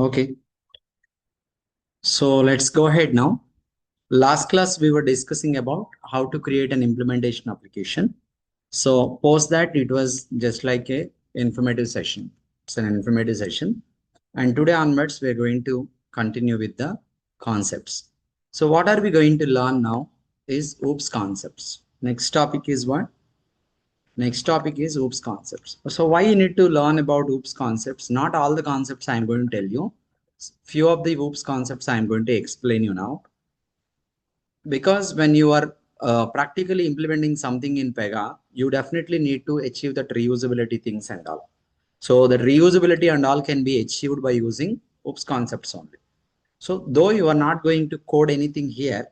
Okay, so let's go ahead now. Last class we were discussing about how to create an implementation application. So post that it was just like a informative session. It's an informative session. And today onwards we're going to continue with the concepts. So what are we going to learn now is OOPS concepts. Next topic is what? Next topic is OOPS concepts. So why you need to learn about OOPS concepts? Not all the concepts I'm going to tell you. Few of the OOPS concepts I'm going to explain you now. Because when you are practically implementing something in Pega, you definitely need to achieve that reusability things and all. So the reusability and all can be achieved by using OOPS concepts only. So though you are not going to code anything here,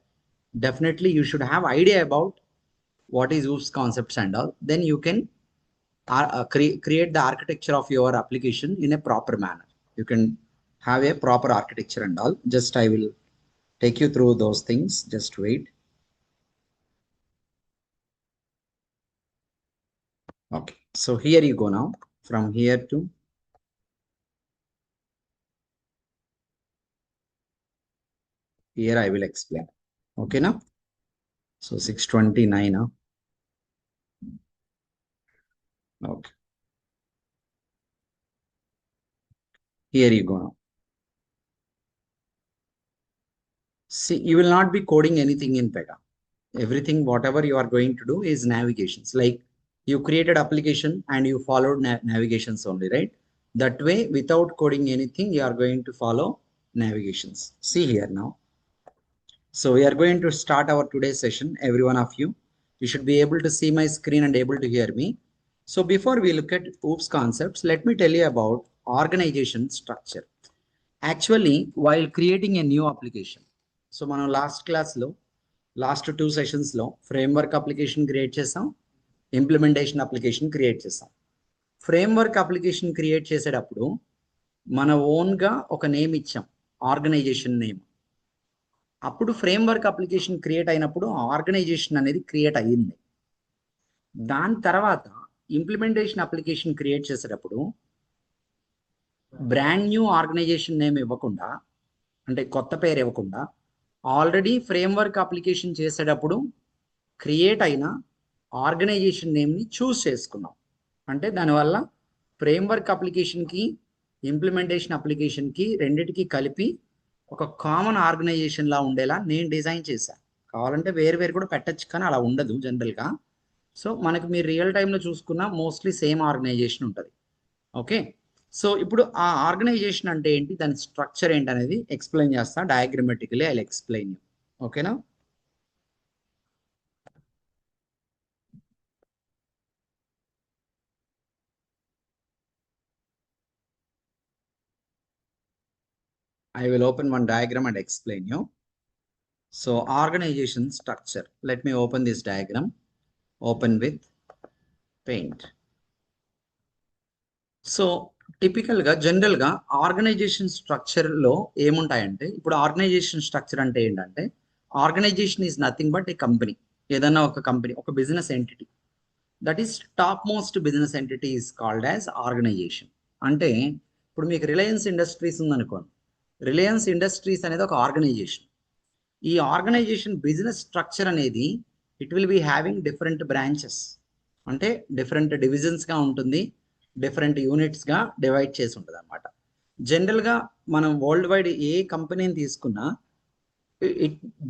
definitely you should have idea about what is OOPS concepts and all. Then you can create the architecture of your application in a proper manner. You can have a proper architecture and all. Just I will take you through those things. Just wait. Okay, so here you go now. From here to here I will explain. Okay now. So 629 now. Okay. Here you go now. See, you will not be coding anything in Pega. Everything, whatever you are going to do is navigations. Like you created application and you followed navigations only, right? That way, without coding anything, you are going to follow navigations. See here now. So we are going to start our today's session. Every one of you, you should be able to see my screen and able to hear me. So before we look at OOPS concepts, let me tell you about organization structure. Actually, while creating a new application, so మనం last క్లాస్లో last 2 సెషన్స్లో framework application create చేసాం, implementation application create చేసాం. Framework application create చేసేటప్పుడు మన ఓన్గా ఒక name ఇచ్చాం, organisation name. అప్పుడు ఫ్రేమ్వర్క్ అప్లికేషన్ క్రియేట్ అయినప్పుడు ఆర్గనైజేషన్ అనేది క్రియేట్ అయ్యింది. దాని తర్వాత ఇంప్లిమెంటేషన్ అప్లికేషన్ క్రియేట్ చేసేటప్పుడు బ్రాండ్ న్యూ ఆర్గనైజేషన్ నేమ్ ఇవ్వకుండా, అంటే కొత్త పేరు ఇవ్వకుండా, ఆల్రెడీ ఫ్రేమ్వర్క్ అప్లికేషన్ చేసేటప్పుడు క్రియేట్ అయిన ఆర్గనైజేషన్ నేమ్ని చూస్ చేసుకున్నాం. అంటే దానివల్ల ఫ్రేమ్వర్క్ అప్లికేషన్కి ఇంప్లిమెంటేషన్ అప్లికేషన్కి రెండిటికి కలిపి ఒక కామన్ ఆర్గనైజేషన్లా ఉండేలా నేను డిజైన్ చేశాను. కావాలంటే వేరు కూడా పెట్టచ్చు, కానీ అలా ఉండదు జనరల్గా. సో మనకి మీరు రియల్ టైంలో చూసుకున్న మోస్ట్లీ సేమ్ ఆర్గనైజేషన్ ఉంటుంది. ఓకే, సో ఇప్పుడు ఆ ఆర్గనైజేషన్ అంటే ఏంటి, దాని స్ట్రక్చర్ ఏంటి అనేది ఎక్స్ప్లెయిన్ చేస్తా. డయాగ్రమాటికలీ ఐ విల్ ఎక్స్ప్లెయిన్ యూ. ఓకేనా? I will open one diagram and explain you. So organization structure. Let me open this diagram. Open with paint. So టిపికల్గా జనరల్గా ఆర్గనైజేషన్ స్ట్రక్చర్లో ఏముంటాయంటే, ఇప్పుడు ఆర్గనైజేషన్ స్ట్రక్చర్ అంటే ఏంటంటే, organisation is nothing but a company. ఏదన్నా ఒక కంపెనీ, ఒక business entity, that is top most business entity is called as organisation. అంటే ఇప్పుడు మీకు రిలయన్స్ ఇండస్ట్రీస్ ఉందనుకోండి, రిలయన్స్ ఇండస్ట్రీస్ అనేది ఒక ఆర్గనైజేషన్. ఈ ఆర్గనైజేషన్ బిజినెస్ స్ట్రక్చర్ అనేది it will be having different branches, అంటే డిఫరెంట్ డివిజన్స్గా ఉంటుంది, డిఫరెంట్ యూనిట్స్గా డివైడ్ చేసి ఉంటుంది అనమాట. జనరల్గా మనం వరల్డ్ వైడ్ ఏ కంపెనీని తీసుకున్నా,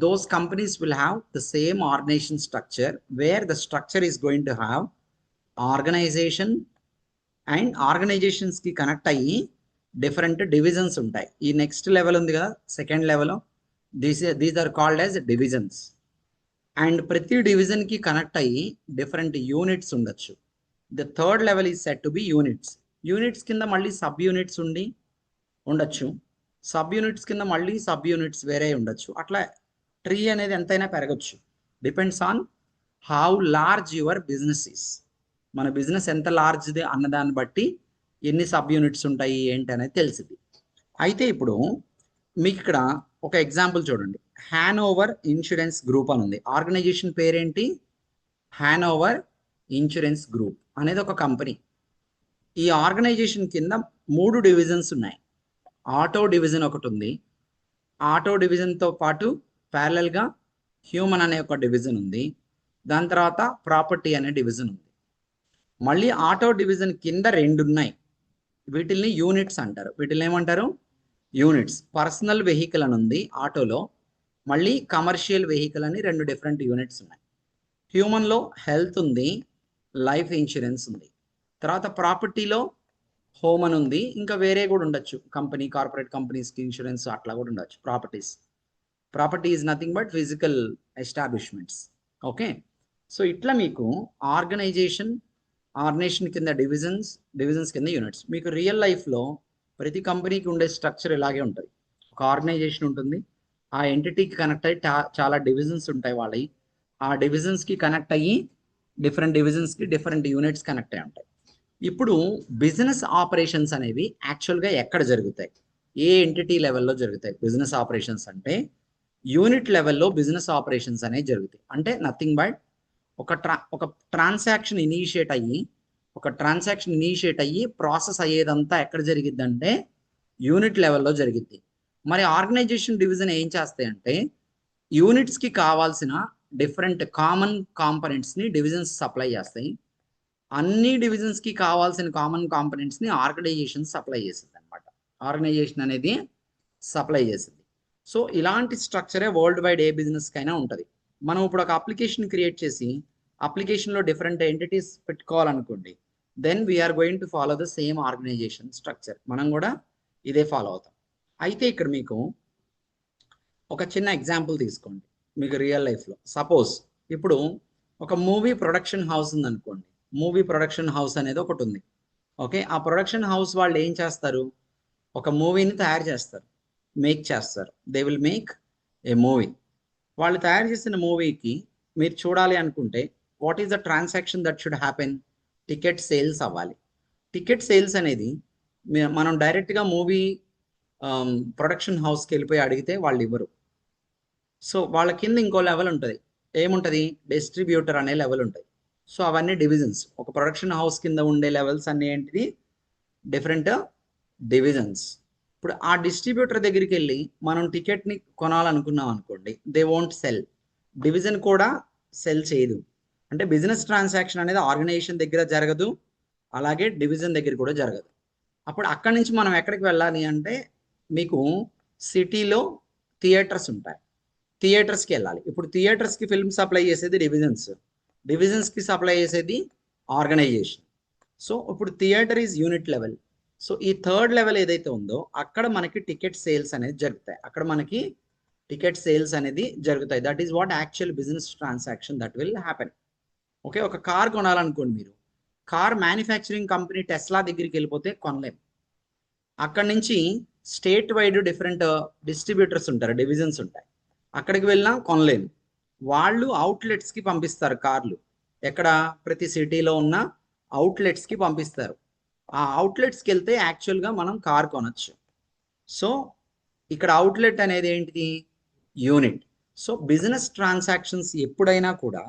those companies will have the same organization structure, where the structure is going to have organization and organizations కి కనెక్ట్ అయ్యి డిఫరెంట్ డివిజన్స్ ఉంటాయి. ఈ నెక్స్ట్ లెవెల్ ఉంది కదా, second level, these are called as divisions. And ప్రతి డివిజన్కి connect అయ్యి different units ఉండొచ్చు. The third level is set to be units. Units కింద మళ్ళీ సబ్ యూనిట్స్ ఉండొచ్చు, సబ్ యూనిట్స్ కింద మళ్ళీ సబ్ యూనిట్స్ వేరే ఉండొచ్చు. అట్లా ట్రీ అనేది ఎంతైనా పెరగచ్చు, depends on how large your business is. మన బిజినెస్ ఎంత లార్జ్ది అన్నదాన్ని బట్టి ఎన్ని సబ్ యూనిట్స్ ఉంటాయి ఏంటి అనేది తెలిసింది. అయితే ఇప్పుడు మీకు ఇక్కడ ఒక ఎగ్జాంపుల్ చూడండి. హ్యానోవర్ ఇన్సూరెన్స్ గ్రూప్ అని ఉంది. ఆర్గనైజేషన్ పేరేంటి? హ్యానోవర్ ఇన్సూరెన్స్ గ్రూప్ అనేది ఒక కంపెనీ. ఈ ఆర్గనైజేషన్ కింద 3 డివిజన్స్ ఉన్నాయి. ఆటో డివిజన్ ఒకటి ఉంది. ఆటో డివిజన్తో పాటు ప్యారలల్గా హ్యూమన్ అనే ఒక డివిజన్ ఉంది. దాని తర్వాత ప్రాపర్టీ అనే డివిజన్ ఉంది. మళ్ళీ ఆటో డివిజన్ కింద రెండు ఉన్నాయి. వీటిల్ని యూనిట్స్ అంటారు. వీటిని ఏమంటారు? యూనిట్స్. పర్సనల్ వెహికల్ అని ఉంది ఆటోలో, మళ్ళీ కమర్షియల్ వెహికల్ అని రెండు డిఫరెంట్ యూనిట్స్ ఉన్నాయి. హ్యూమన్లో హెల్త్ ఉంది, లైఫ్ ఇన్సూరెన్స్ ఉంది. తర్వాత ప్రాపర్టీలో హోమ్ అని ఉంది, ఇంకా వేరే కూడా ఉండొచ్చు, కంపెనీ కార్పొరేట్ కంపెనీస్కి ఇన్సూరెన్స్ అట్లా కూడా ఉండొచ్చు. Property is nothing but physical establishments. Okay, so ఇట్లా మీకు ఆర్గనైజేషన్ కింద డివిజన్స్ కింద యూనిట్స్. మీకు రియల్ లైఫ్లో ప్రతి కంపెనీకి ఉండే స్ట్రక్చర్ ఇలాగే ఉంటుంది. ఒక ఆర్గనైజేషన్ ఉంటుంది, ఆ ఎంటిటీకి కనెక్ట్ అయ్యి చాలా డివిజన్స్ ఉంటాయి వాళ్ళవి. ఆ డివిజన్స్కి కనెక్ట్ అయ్యి డిఫరెంట్ డివిజన్స్కి డిఫరెంట్ యూనిట్స్ కనెక్ట్ అయ్యి ఉంటాయి. ఇప్పుడు బిజినెస్ ఆపరేషన్స్ అనేవి యాక్చువల్గా ఎక్కడ జరుగుతాయి? ఏ ఎంటిటీ లెవెల్లో జరుగుతాయి బిజినెస్ ఆపరేషన్స్ అంటే? యూనిట్ లెవెల్లో బిజినెస్ ఆపరేషన్స్ అనేవి జరుగుతాయి. అంటే నథింగ్ బట్ ఒక ట్రాన్సాక్షన్ ఇనిషియేట్ అయ్యి ప్రాసెస్ అయ్యేదంతా ఎక్కడ జరిగిద్ది అంటే యూనిట్ లెవెల్లో జరిగిద్ది. మరి ఆర్గనైజేషన్ డివిజన్ ఏం చేస్తాయంటే యూనిట్స్కి కావాల్సిన డిఫరెంట్ కామన్ కాంపనెంట్స్ని డివిజన్స్ సప్లై చేస్తాయి. అన్ని డివిజన్స్కి కావాల్సిన కామన్ కాంపనెంట్స్ని ఆర్గనైజేషన్ సప్లై చేస్తుంది అనమాట. ఆర్గనైజేషన్ అనేది సప్లై చేసింది. సో ఇలాంటి స్ట్రక్చరే వరల్డ్ వైడ్ ఏ బిజినెస్కైనా ఉంటుంది. మనం ఇప్పుడు ఒక అప్లికేషన్ క్రియేట్ చేసి అప్లికేషన్లో డిఫరెంట్ ఎంటిటీస్ పెట్టుకోవాలనుకోండి, then we are going to follow the same organisation structure. మనం కూడా ఇదే ఫాలో అవుతాం. అయితే ఇక్కడ మీకు ఒక చిన్న ఎగ్జాంపుల్ తీసుకోండి. మీకు రియల్ లైఫ్లో సపోజ్ ఇప్పుడు ఒక మూవీ ప్రొడక్షన్ హౌస్ ఉందనుకోండి. మూవీ ప్రొడక్షన్ హౌస్ అనేది ఒకటి ఉంది. ఓకే, ఆ ప్రొడక్షన్ హౌస్ వాళ్ళు ఏం చేస్తారు? ఒక మూవీని తయారు చేస్తారు, మేక్ చేస్తారు. They will make a movie. వాళ్ళు తయారు చేసిన మూవీకి మీరు చూడాలి అనుకుంటే what is the transaction that should happen? Ticket sales అవ్వాలి. టికెట్ సేల్స్ అనేది మనం డైరెక్ట్గా మూవీ ప్రొడక్షన్ హౌస్కి వెళ్ళిపోయి అడిగితే వాళ్ళు ఇవ్వరు. సో వాళ్ళ కింద ఇంకో లెవెల్ ఉంటుంది. ఏముంటుంది? డిస్ట్రిబ్యూటర్ అనే లెవెల్ ఉంటుంది. సో అవన్నీ డివిజన్స్. ఒక ప్రొడక్షన్ హౌస్ కింద ఉండే లెవెల్స్ అన్నీ ఏంటిది? Different divisions. ఇప్పుడు ఆ డిస్ట్రిబ్యూటర్ దగ్గరికి వెళ్ళి మనం టికెట్ని కొనాలనుకున్నాం అనుకోండి, దే వోంట్ సెల్. డివిజన్ కూడా సెల్ చేయదు. అంటే బిజినెస్ ట్రాన్సాక్షన్ అనేది ఆర్గనైజేషన్ దగ్గర జరగదు, అలాగే డివిజన్ దగ్గర కూడా జరగదు. అప్పుడు అక్కడి నుంచి మనం ఎక్కడికి వెళ్ళాలి అంటే మీకు సిటీలో థియేటర్స్ ఉంటాయి, థియేటర్స్కి వెళ్ళాలి. ఇప్పుడు థియేటర్స్కి ఫిల్మ్ సప్లై చేసేది డివిజన్స్కి సప్లై చేసేది ఆర్గనైజేషన్. సో ఇప్పుడు theatre is unit level. So ఈ థర్డ్ లెవెల్ ఏదైతే ఉందో అక్కడ మనకి టికెట్ సేల్స్ అనేది జరుగుతాయి. That is what actual business transaction that will happen. Okay, ఒక కార్ కొనాలనుకోండి. మీరు కార్ మ్యానుఫ్యాక్చరింగ్ కంపెనీ టెస్లా దగ్గరికి వెళ్ళిపోతే కొనలేం. అక్కడి నుంచి స్టేట్ వైడ్ డిఫరెంట్ డిస్ట్రిబ్యూటర్స్ ఉంటారు, డివిజన్స్ ఉంటాయి, అక్కడికి వెళ్ళినా కొనలేము. వాళ్ళు అవుట్లెట్స్కి పంపిస్తారు కార్లు. ఎక్కడ? ప్రతి సిటీలో ఉన్న అవుట్లెట్స్కి పంపిస్తారు. ఆ అవుట్లెట్స్కి వెళ్తే యాక్చువల్గా మనం కార్ కొనొచ్చు. సో ఇక్కడ అవుట్లెట్ అనేది ఏంటిది? యూనిట్. సో బిజినెస్ ట్రాన్సాక్షన్స్ ఎప్పుడైనా కూడా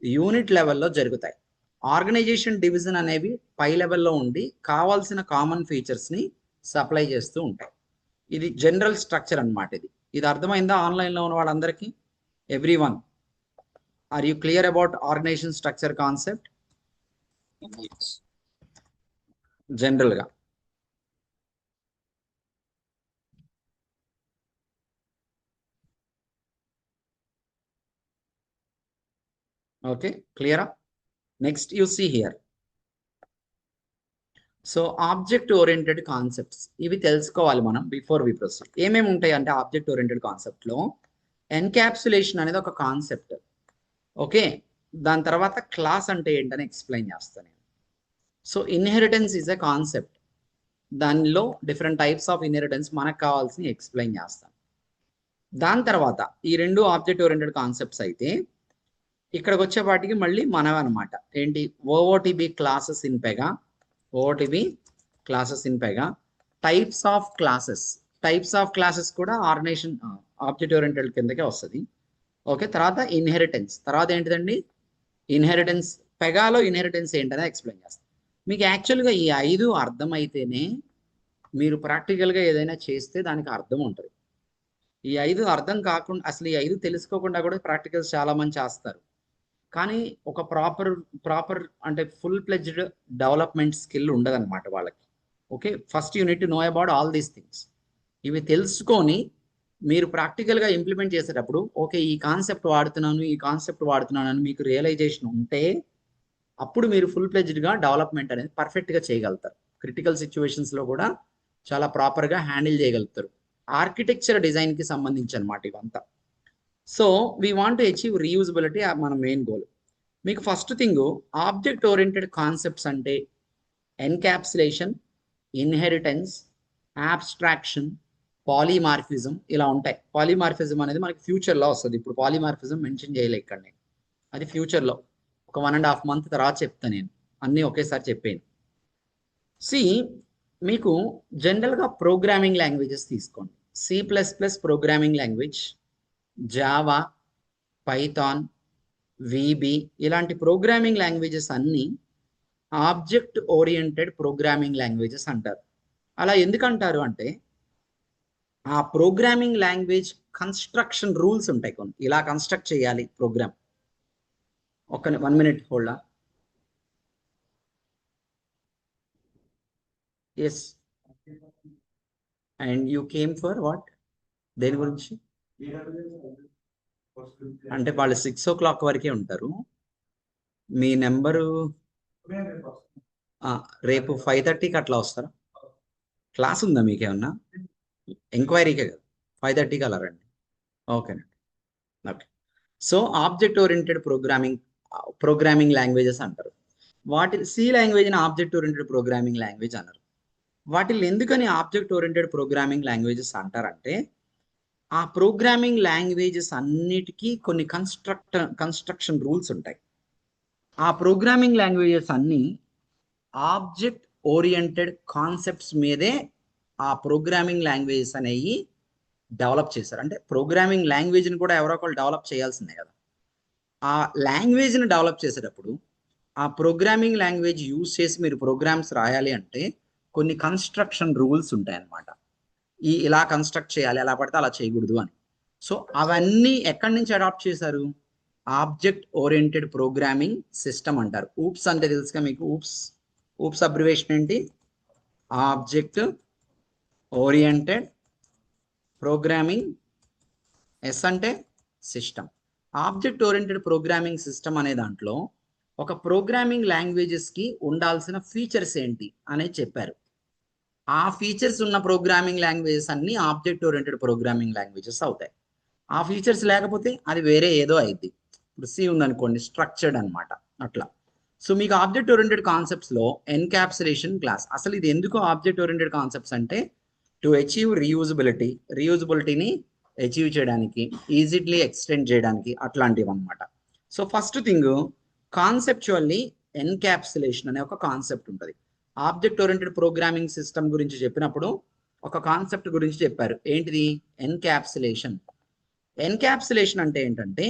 యూనిట్ లెవెల్లో జరుగుతాయి. ఆర్గనైజేషన్ డివిజన్ అనేవి పై లెవెల్లో ఉండి కావాల్సిన కామన్ ఫీచర్స్ని సప్లై చేస్తూ ఉంటాయి. ఇది జనరల్ స్ట్రక్చర్ అన్నమాట. ఇది అర్థమైందా ఆన్లైన్లో ఉన్న వాళ్ళందరికీ? Everyone, are you clear about organisation structure concept జనరల్గా? ఓకే, క్లియరా? Next you see here. So object oriented concepts ఇవి తెలుసుకోవాలి మనం బిఫోర్ వి ప్రొసీడ్. ఏమేమి ఉంటాయి అంటే ఆబ్జెక్ట్ ఓరియంటెడ్ కాన్సెప్ట్లో ఎన్క్యాప్సులేషన్ అనేది ఒక కాన్సెప్ట్. ఓకే, దాని తర్వాత క్లాస్ అంటే ఏంటని ఎక్స్ప్లెయిన్ చేస్తాను. So inheritance is a concept. దానిలో డిఫరెంట్ టైప్స్ ఆఫ్ ఇన్హెరిటెన్స్ మనకు కావాల్సిన ఎక్స్ప్లెయిన్ చేస్తాను. దాని తర్వాత ఈ రెండు ఆబ్జెక్ట్ ఓరియంటెడ్ కాన్సెప్ట్స్ అయితే ఇక్కడికి వచ్చేపాటికి మళ్ళీ మనవి అనమాట. ఏంటి? OOTB classes in Pega, types of classes కూడా ఆర్గనైజేషన్ ఆబ్జెక్ట్ ఓరియంటెడ్ కిందకే వస్తుంది. ఓకే, తర్వాత ఇన్హెరిటెన్స్. తర్వాత ఏంటిదండి? ఇన్హెరిటెన్స్. పెగాలో ఇన్హెరిటెన్స్ ఏంటనే ఎక్స్ప్లెయిన్ చేస్తాను. మీకు యాక్చువల్గా ఈ 5 అర్థమైతేనే మీరు ప్రాక్టికల్గా ఏదైనా చేస్తే దానికి అర్థం ఉంటుంది. ఈ 5 అర్థం కాకుండా అసలు ఈ 5 తెలుసుకోకుండా కూడా ప్రాక్టికల్స్ చాలా మంది చేస్తారు. కానీ ఒక ప్రాపర్ అంటే ఫుల్ ప్లెడ్జ్డ్ డెవలప్మెంట్ స్కిల్ ఉండదన్నమాట వాళ్ళకి. Okay, first you need to know about all these things. ఇవి తెలుసుకొని మీరు ప్రాక్టికల్గా ఇంప్లిమెంట్ చేసేటప్పుడు ఓకే ఈ కాన్సెప్ట్ వాడుతున్నాను అని మీకు రియలైజేషన్ ఉంటే అప్పుడు మీరు ఫుల్ ప్లెడ్జ్డ్గా డెవలప్మెంట్ అనేది పర్ఫెక్ట్గా చేయగలుగుతారు. క్రిటికల్ సిచ్యువేషన్స్లో కూడా చాలా ప్రాపర్గా హ్యాండిల్ చేయగలుగుతారు. ఆర్కిటెక్చర్ డిజైన్కి సంబంధించి అనమాట ఇవంతా. So we want to achieve reusability మన మెయిన్ గోల్. మీకు first thing object oriented concepts అంటే ఎన్క్యాప్సులేషన్, ఇన్హెరిటెన్స్, ఆబ్స్ట్రాక్షన్, పాలీమార్ఫిజం ఇలా ఉంటాయి. పాలీమార్ఫిజం అనేది మనకి ఫ్యూచర్లో వస్తుంది. ఇప్పుడు పాలీమార్ఫిజం మెన్షన్ చేయలే ఇక్కడ నేను, అది ఫ్యూచర్లో ఒక 1.5 month తర్వాత చెప్తాను. నేను అన్నీ ఒకేసారి చెప్పాను. మీకు జనరల్గా ప్రోగ్రామింగ్ లాంగ్వేజెస్ తీసుకోండి. C++ programming language, Java, Python, VB ఇలాంటి ప్రోగ్రామింగ్ లాంగ్వేజెస్ అన్నీ ఆబ్జెక్ట్ ఓరియంటెడ్ ప్రోగ్రామింగ్ లాంగ్వేజెస్ అంటారు. అలా ఎందుకంటారు అంటే ఆ ప్రోగ్రామింగ్ లాంగ్వేజ్ కన్స్ట్రక్షన్ రూల్స్ ఉంటాయి కొన్ని. ఇలా కన్స్ట్రక్ట్ చేయాలి program. 1 minute hold. Yes, and you came for what? దేని గురించి అంటే వాళ్ళు 6 o'clock వరకే ఉంటారు. మీ నెంబరు రేపు 5:30కి అట్లా వస్తారా? క్లాస్ ఉందా మీకేమన్నా? ఎంక్వైరీకే కదా, 5:30కి అలా రండి. ఓకేనండి. Okay. So object oriented programming languages అంటారు. సి లాంగ్వేజ్ని ఆబ్జెక్ట్ ఓరియంటెడ్ ప్రోగ్రామింగ్ లాంగ్వేజ్ అన్నారు. వాటిని ఎందుకని ఆబ్జెక్ట్ ఓరియంటెడ్ ప్రోగ్రామింగ్ లాంగ్వేజెస్ అంటారంటే ఆ ప్రోగ్రామింగ్ లాంగ్వేజెస్ అన్నిటికీ కొన్ని కన్స్ట్రక్షన్ రూల్స్ ఉంటాయి. ఆ ప్రోగ్రామింగ్ లాంగ్వేజెస్ అన్నీ ఆబ్జెక్ట్ ఓరియంటెడ్ కాన్సెప్ట్స్ మీదే ఆ ప్రోగ్రామింగ్ లాంగ్వేజెస్ అనేవి డెవలప్ చేశారు. అంటే ప్రోగ్రామింగ్ లాంగ్వేజ్ని కూడా ఎవరో ఒకళ్ళు డెవలప్ చేయాల్సిందే కదా. ఆ లాంగ్వేజ్ని డెవలప్ చేసేటప్పుడు ఆ ప్రోగ్రామింగ్ లాంగ్వేజ్ యూజ్ చేసి మీరు ప్రోగ్రామ్స్ రాయాలి అంటే కొన్ని కన్స్ట్రక్షన్ రూల్స్ ఉంటాయి అన్నమాట. ఇలా కన్స్ట్రక్ట్ చేయాలి, ఎలా పడితే అలా చేయకూడదు అని. సో అవన్నీ ఎక్కడి నుంచి అడాప్ట్ చేశారు? ఆబ్జెక్ట్ ఓరియంటెడ్ ప్రోగ్రామింగ్ సిస్టమ్ అంటారు. ఊప్స్ అంటే తెలుసుగా మీకు. ఊప్స్ అబ్రివేషన్ ఏంటి? ఆబ్జెక్ట్ ఓరియంటెడ్ ప్రోగ్రామింగ్, ఎస్ అంటే system. Object oriented programming system అనే దాంట్లో ఒక ప్రోగ్రామింగ్ లాంగ్వేజెస్కి ఉండాల్సిన ఫీచర్స్ ఏంటి అనేది చెప్పారు. ఆ ఫీచర్స్ ఉన్న ప్రోగ్రామింగ్ లాంగ్వేజెస్ అన్ని ఆబ్జెక్ట్ ఓరియంటెడ్ ప్రోగ్రామింగ్ లాంగ్వేజెస్ అవుతాయి. ఆ ఫీచర్స్ లేకపోతే అది వేరే ఏదో అయింది. ఇప్పుడు సి ఉందనుకోండి, స్ట్రక్చర్డ్ అనమాట అట్లా. సో మీకు ఆబ్జెక్ట్ ఓరియంటెడ్ కాన్సెప్ట్స్లో ఎన్క్యాప్సులేషన్ క్లాస్. అసలు ఇది ఎందుకు ఆబ్జెక్ట్ ఓరియంటెడ్ కాన్సెప్ట్స్ అంటే టు అచీవ్ రీయూజబిలిటీని అచీవ్ చేయడానికి, ఈజీలీ ఎక్స్టెండ్ చేయడానికి అట్లాంటివి అనమాట. So first thing conceptually encapsulation అనే ఒక కాన్సెప్ట్ ఉంటుంది. ఆబ్జెక్ట్ ఓరియంటెడ్ ప్రోగ్రామింగ్ సిస్టమ్ గురించి చెప్పినప్పుడు ఒక కాన్సెప్ట్ గురించి చెప్పారు. ఏంటిది? ఎన్క్యాప్సులేషన్. ఎన్క్యాప్సులేషన్ అంటే ఏంటంటే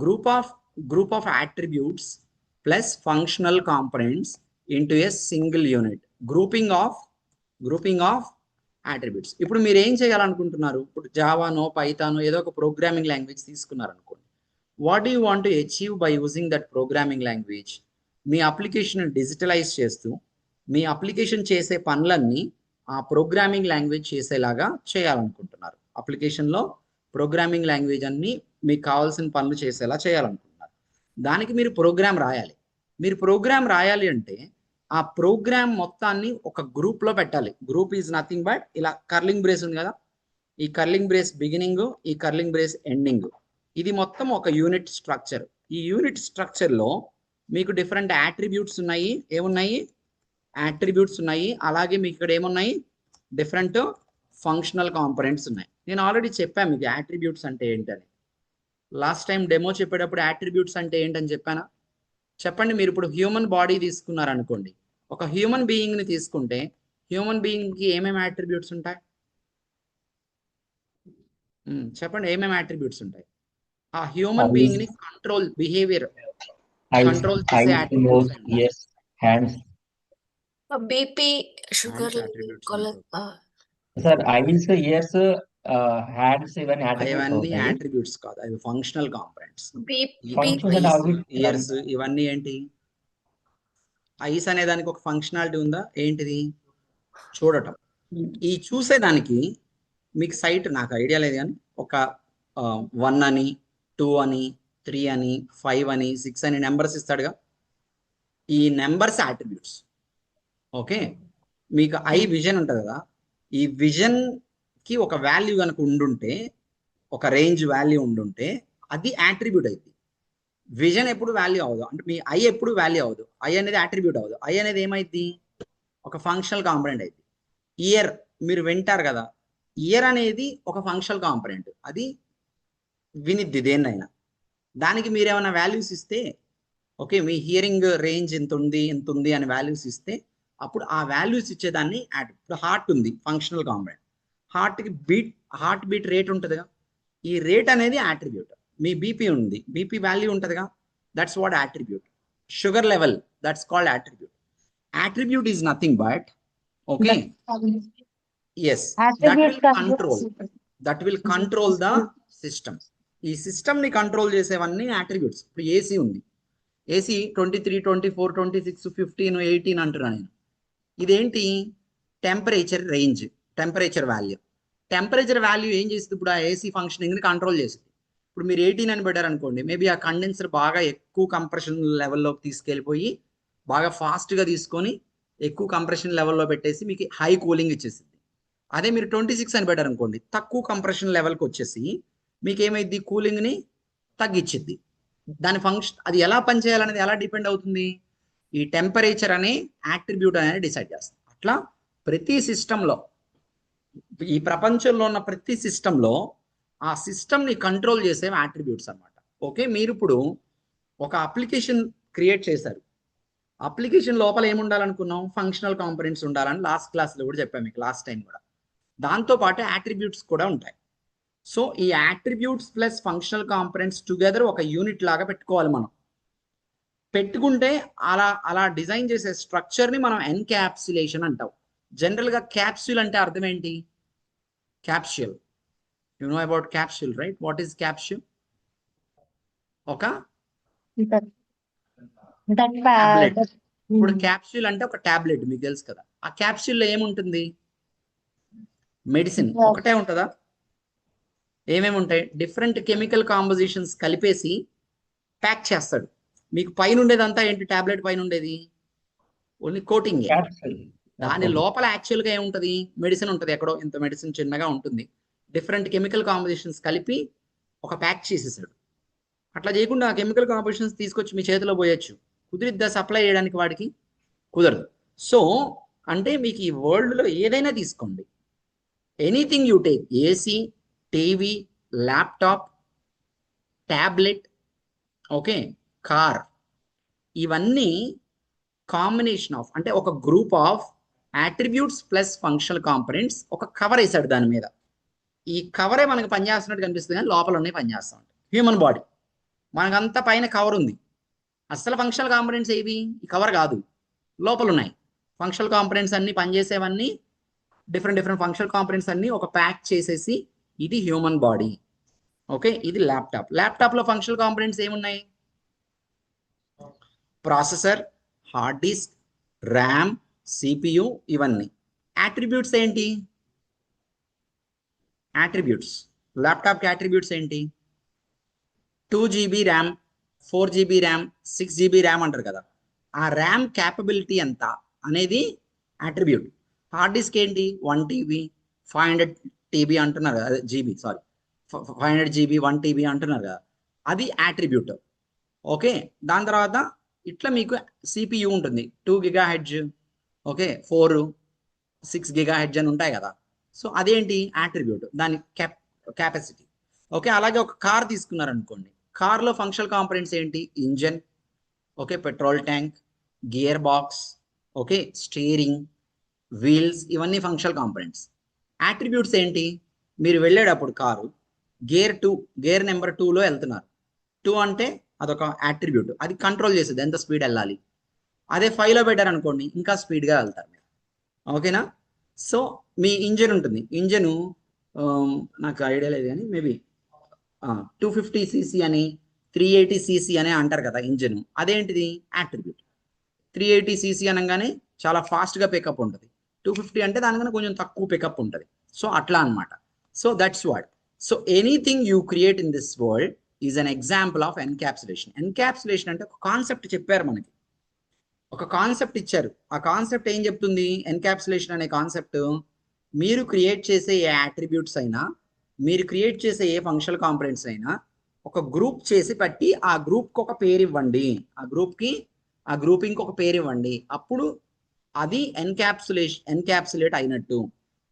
group of attributes plus functional components into a single unit. Grouping of attributes. ఇప్పుడు మీరు ఏం చేయాలనుకుంటున్నారు? ఇప్పుడు జావానో పైథానో ఏదో ఒక ప్రోగ్రామింగ్ లాంగ్వేజ్ తీసుకున్నారు అనుకోండి. What do you want to achieve by using that programming language? మీ అప్లికేషన్ డిజిటలైజ్ చేస్తూ మీ అప్లికేషన్ చేసే పనులన్నీ ఆ ప్రోగ్రామింగ్ లాంగ్వేజ్ చేసేలాగా చేయాలనుకుంటున్నారు. అప్లికేషన్లో ప్రోగ్రామింగ్ లాంగ్వేజ్ అన్ని మీకు కావాల్సిన పనులు చేసేలా చేయాలనుకుంటున్నారు. దానికి మీరు ప్రోగ్రామ్ రాయాలి. మీరు ప్రోగ్రామ్ రాయాలి అంటే ఆ ప్రోగ్రామ్ మొత్తాన్ని ఒక గ్రూప్లో పెట్టాలి. గ్రూప్ ఈజ్ నథింగ్ బట్ ఇలా కర్లింగ్ బ్రేస్ ఉంది కదా, ఈ కర్లింగ్ బ్రేస్ బిగినింగ్, ఈ కర్లింగ్ బ్రేస్ ఎండింగ్, ఇది మొత్తం ఒక యూనిట్ స్ట్రక్చర్. ఈ యూనిట్ స్ట్రక్చర్లో మీకు డిఫరెంట్ యాట్రిబ్యూట్స్ ఉన్నాయి. ఏమున్నాయి? యాట్రిబ్యూట్స్ ఉన్నాయి. అలాగే మీకు ఇక్కడ ఏమున్నాయి? డిఫరెంట్ ఫంక్షనల్ కాంపోనెంట్స్ ఉన్నాయి. నేను ఆల్రెడీ చెప్పాను మీకు యాట్రిబ్యూట్స్ అంటే ఏంటని. లాస్ట్ టైం డెమో చెప్పేటప్పుడు యాట్రిబ్యూట్స్ అంటే ఏంటని చెప్పానా? చెప్పండి. మీరు ఇప్పుడు హ్యూమన్ బాడీ తీసుకున్నారనుకోండి, ఒక హ్యూమన్ బీయింగ్ని తీసుకుంటే హ్యూమన్ బీయింగ్కి ఏమేమి యాట్రిబ్యూట్స్ ఉంటాయి? చెప్పండి, ఏమేమి యాట్రిబ్యూట్స్ ఉంటాయి? ఆ హ్యూమన్ బీయింగ్ని బిహేవియర్ కంట్రోల్ చేసే attributes. Hands. BP, hands sugar level, attributes కొల అనుకో. సార్ ఐస్, ఇయర్స్, హ్యాండ్స్ ఇవన్నీ అట్రిబ్యూట్స్ అవన్నీ అవుతాయి. అట్రిబ్యూట్స్ కాదు, అవి ఫంక్షనల్ కాంపొనెంట్స్. ఫంక్షనల్ అవి ఇయర్స్ ఇవన్నీ ఏంటి? ఐస్ అనే దానికి ఒక ఫంక్షనాలిటీ ఉందా? ఏంటిది? చూడటం. ఈ చూసేదానికి మీకు సైట్ నాకు ఐడియా లేదు, కానీ ఒక 1 అని, 2 అని, 3 అని, 5 అని, 6 అని నెంబర్స్ ఇస్తాడుగా. ఈ నెంబర్స్ అట్రిబ్యూట్స్. ఓకే, మీకు ఐ విజన్ ఉంటుంది కదా, ఈ విజన్ కి ఒక వాల్యూ కనుక ఉండుంటే, ఒక రేంజ్ వాల్యూ ఉండుంటే అది అట్రిబ్యూట్ అయింది. విజన్ ఎప్పుడు వాల్యూ అవ్వదు, అంటే మీ ఐ ఎప్పుడు వాల్యూ అవ్వదు. ఐ అనేది అట్రిబ్యూట్ అవ్వదు. ఐ అనేది ఏమైంది? ఒక ఫంక్షనల్ కాంపొనెంట్ అయింది. ఇయర్ మీరు వింటారు కదా, ఇయర్ అనేది ఒక ఫంక్షనల్ కాంపొనెంట్. అది వినిద్ది దేన్నైనా. దానికి మీరు ఏమైనా వాల్యూస్ ఇస్తే, ఓకే మీ హియరింగ్ రేంజ్ ఎంత ఉంది అని వాల్యూస్ ఇస్తే, అప్పుడు ఆ వాల్యూస్ ఇచ్చేదాన్ని ఇప్పుడు హార్ట్ ఉంది, functional component. Heart beat rate ఉంటుందిగా, ఈ రేట్ అనేది అట్రిబ్యూట్. మీ బీపీ ఉంది, బీపీ వాల్యూ ఉంటుందిగా, that's what attribute. Sugar level, that's called attribute. Attribute is nothing but, okay, yes, that will control the system. ఈ system ని control చేసేవన్నీ attributes. ఇప్పుడు AC ఉంది, ఏసీ 23, 24, 26, 15, 18 అంటున్నా నేను. ఇదేంటి? Temperature range, temperature value. Temperature value ఏం చేస్తుంది? ఇప్పుడు ఆ ఏసీ ఫంక్షనింగ్ ని కంట్రోల్ చేస్తుంది. ఇప్పుడు మీరు 18 అని పెట్టారు అనుకోండి, మేబీ ఆ కండెన్సర్ బాగా ఎక్కువ కంప్రెషన్ లెవెల్లోకి తీసుకెళ్ళిపోయి బాగా ఫాస్ట్గా తీసుకొని ఎక్కువ కంప్రెషన్ లెవెల్లో పెట్టేసి మీకు హై కూలింగ్ ఇచ్చేసింది. అదే మీరు 26 అని పెట్టారు అనుకోండి, తక్కువ కంప్రెషన్ లెవెల్కి వచ్చేసి మీకు ఏమైంది? కూలింగ్ని తగ్గించిద్ది. దాని ఫంక్షన్ అది ఎలా పనిచేయాలనేది ఎలా డిపెండ్ అవుతుంది? ఈ టెంపరేచర్ అనే అట్రిబ్యూట్ అనేది డిసైడ్ చేస్తుంది. అట్లా ప్రతి సిస్టంలో, ఈ ప్రపంచంలో ఉన్న ప్రతి సిస్టంలో ఆ సిస్టమ్ని కంట్రోల్ చేసే అట్రిబ్యూట్స్ అన్నమాట. ఓకే, మీరు ఇప్పుడు ఒక అప్లికేషన్ క్రియేట్ చేశారు. అప్లికేషన్ లోపల ఏముండాలనుకున్నాం? ఫంక్షనల్ కాంపొనెంట్స్ ఉండాలని లాస్ట్ క్లాస్లో కూడా చెప్పాము మీకు, లాస్ట్ టైం కూడా. దాంతో పాటు అట్రిబ్యూట్స్ కూడా ఉంటాయి. సో ఈ attributes plus functional components together ఒక యూనిట్ లాగా పెట్టుకోవాలి. మనం పెట్టుకుంటే అలా డిజైన్ చేసే స్ట్రక్చర్ని మనం ఎన్క్యాప్సులేషన్ అంటాం. జనరల్గా క్యాప్సూల్ అంటే అర్థం ఏంటి? Capsule, you know about capsule, right? What is capsule? ఒక టాబ్లెట్. ఇప్పుడు క్యాప్సూల్ అంటే ఒక టాబ్లెట్, మీకు తెలుసు కదా. ఆ క్యాప్సూల్లో ఏముంటుంది? మెడిసిన్ ఒకటే ఉంటుందా? ఏమేమి ఉంటాయి? డిఫరెంట్ కెమికల్ కాంపోజిషన్స్ కలిపేసి ప్యాక్ చేస్తాడు. మీకు పైన ఉండేదంతా ఏంటి? టాబ్లెట్ పైన ఉండేది ఓన్లీ కోటింగ్. దాని లోపల యాక్చువల్గా ఏముంటుంది? మెడిసిన్ ఉంటుంది. ఎక్కడో ఇంత మెడిసిన్ చిన్నగా ఉంటుంది. డిఫరెంట్ కెమికల్ కాంపోజిషన్స్ కలిపి ఒక ప్యాక్ చేసేసాడు. అట్లా చేయకుండా ఆ కెమికల్ కాంపోజిషన్స్ తీసుకొచ్చి మీ చేతిలో పోయొచ్చు. కుదిరిద్దా సప్లై చేయడానికి? వాడికి కుదరదు. సో అంటే మీకు ఈ వరల్డ్లో ఏదైనా తీసుకోండి, anything you take, AC, TV, laptop, tablet, okay, car, ఇవన్నీ కాంబినేషన్ ఆఫ్, అంటే ఒక group of attributes plus functional components. ఒక కవర్ వేసాడు దాని మీద. ఈ కవరే మనకు పనిచేస్తున్నట్టు కనిపిస్తుంది, కానీ లోపల ఉన్నాయి పనిచేస్తూ ఉంటాయి. హ్యూమన్ బాడీ మనకంతా పైన కవర్ ఉంది. అసలు ఫంక్షనల్ కాంపొనెంట్స్ ఏవి? ఈ కవర్ కాదు, లోపల ఉన్నాయి. ఫంక్షనల్ కాంపొనెంట్స్ అన్ని పనిచేసేవన్నీ, డిఫరెంట్ ఫంక్షనల్ కాంపొనెంట్స్ అన్ని ఒక ప్యాక్ చేసేసి, ఇది హ్యూమన్ బాడీ. ఓకే, ఇది ల్యాప్టాప్. ల్యాప్టాప్లో ఫంక్షనల్ కాంపొనెంట్స్ ఏమున్నాయి? Processor, hard disk, RAM, CPU, ఇవన్నీ. అట్రిబ్యూట్స్ ఏంటి? అట్రిబ్యూట్స్ ల్యాప్టాప్కి అట్రిబ్యూట్స్ ఏంటి? 2 GB RAM, 4 GB RAM, 6 GB RAM అంటారు కదా. ఆ ర్యామ్ క్యాపబిలిటీ ఎంత అనేది అట్రిబ్యూట్. హార్డ్ డిస్క్ ఏంటి? 1 TB, 500 TB అంటున్నారు కదా, జీబీ, సారీ 500 GB, 1 TB అంటున్నారు కదా, అది అట్రిబ్యూట్. ఓకే, దాని తర్వాత ఇట్లా మీకు సిపియు ఉంటుంది, 2 GHz, ఓకే, 4, 6 GHz అని ఉంటాయి కదా. సో అదేంటి? అట్రిబ్యూట్, దాని కెపాసిటీ. ఓకే, అలాగే ఒక కార్ తీసుకున్నారనుకోండి, కార్లో ఫంక్షనల్ కాంపొనెంట్స్ ఏంటి? Engine, okay, petrol tank, gear box, okay, steering, wheels, ఇవన్నీ ఫంక్షనల్ కాంపొనెంట్స్. అట్రిబ్యూట్స్ ఏంటి? మీరు వెళ్ళేటప్పుడు కారు గేర్ నెంబర్ 2లో వెళ్తున్నారు. 2 అంటే అదొక అట్రిబ్యూట్, అది కంట్రోల్ చేసేది ఎంత స్పీడ్ వెళ్ళాలి. అదే 5లో పెట్టారు అనుకోండి ఇంకా స్పీడ్గా వెళ్తారు మీరు. ఓకేనా? సో మీ ఇంజన్ ఉంటుంది, ఇంజను నాకు ఐడియా లేదు కానీ మేబీ 250 cc అని 380 cc అని అంటారు కదా ఇంజన్. అదేంటిది? యాట్రిబ్యూట్. 380 cc అనగానే చాలా ఫాస్ట్గా పికప్ ఉంటుంది, 250 అంటే దానికన్నా కొంచెం తక్కువ పికప్ ఉంటుంది. సో అట్లా అనమాట. So that's what. So anything you create in this world is an example of encapsulation. Encapsulation అంటే ఒక కాన్సెప్ట్ చెప్పారు మనకి, ఒక కాన్సెప్ట్ ఇచ్చారు. ఆ కాన్సెప్ట్ ఏం చెప్తుంది? ఎన్క్యాప్సులేషన్ అనే కాన్సెప్ట్ మీరు క్రియేట్ చేసే ఏ యాట్రిబ్యూట్స్ అయినా, మీరు క్రియేట్ చేసే ఏ ఫంక్షనల్ కాంపోనెంట్స్ అయినా ఒక గ్రూప్ చేసి పెట్టి ఆ గ్రూప్కి ఒక పేరు ఇవ్వండి, ఆ గ్రూపింగ్కి ఒక పేరు ఇవ్వండి, అప్పుడు అది ఎన్క్యాప్సులేట్ అయినట్టు.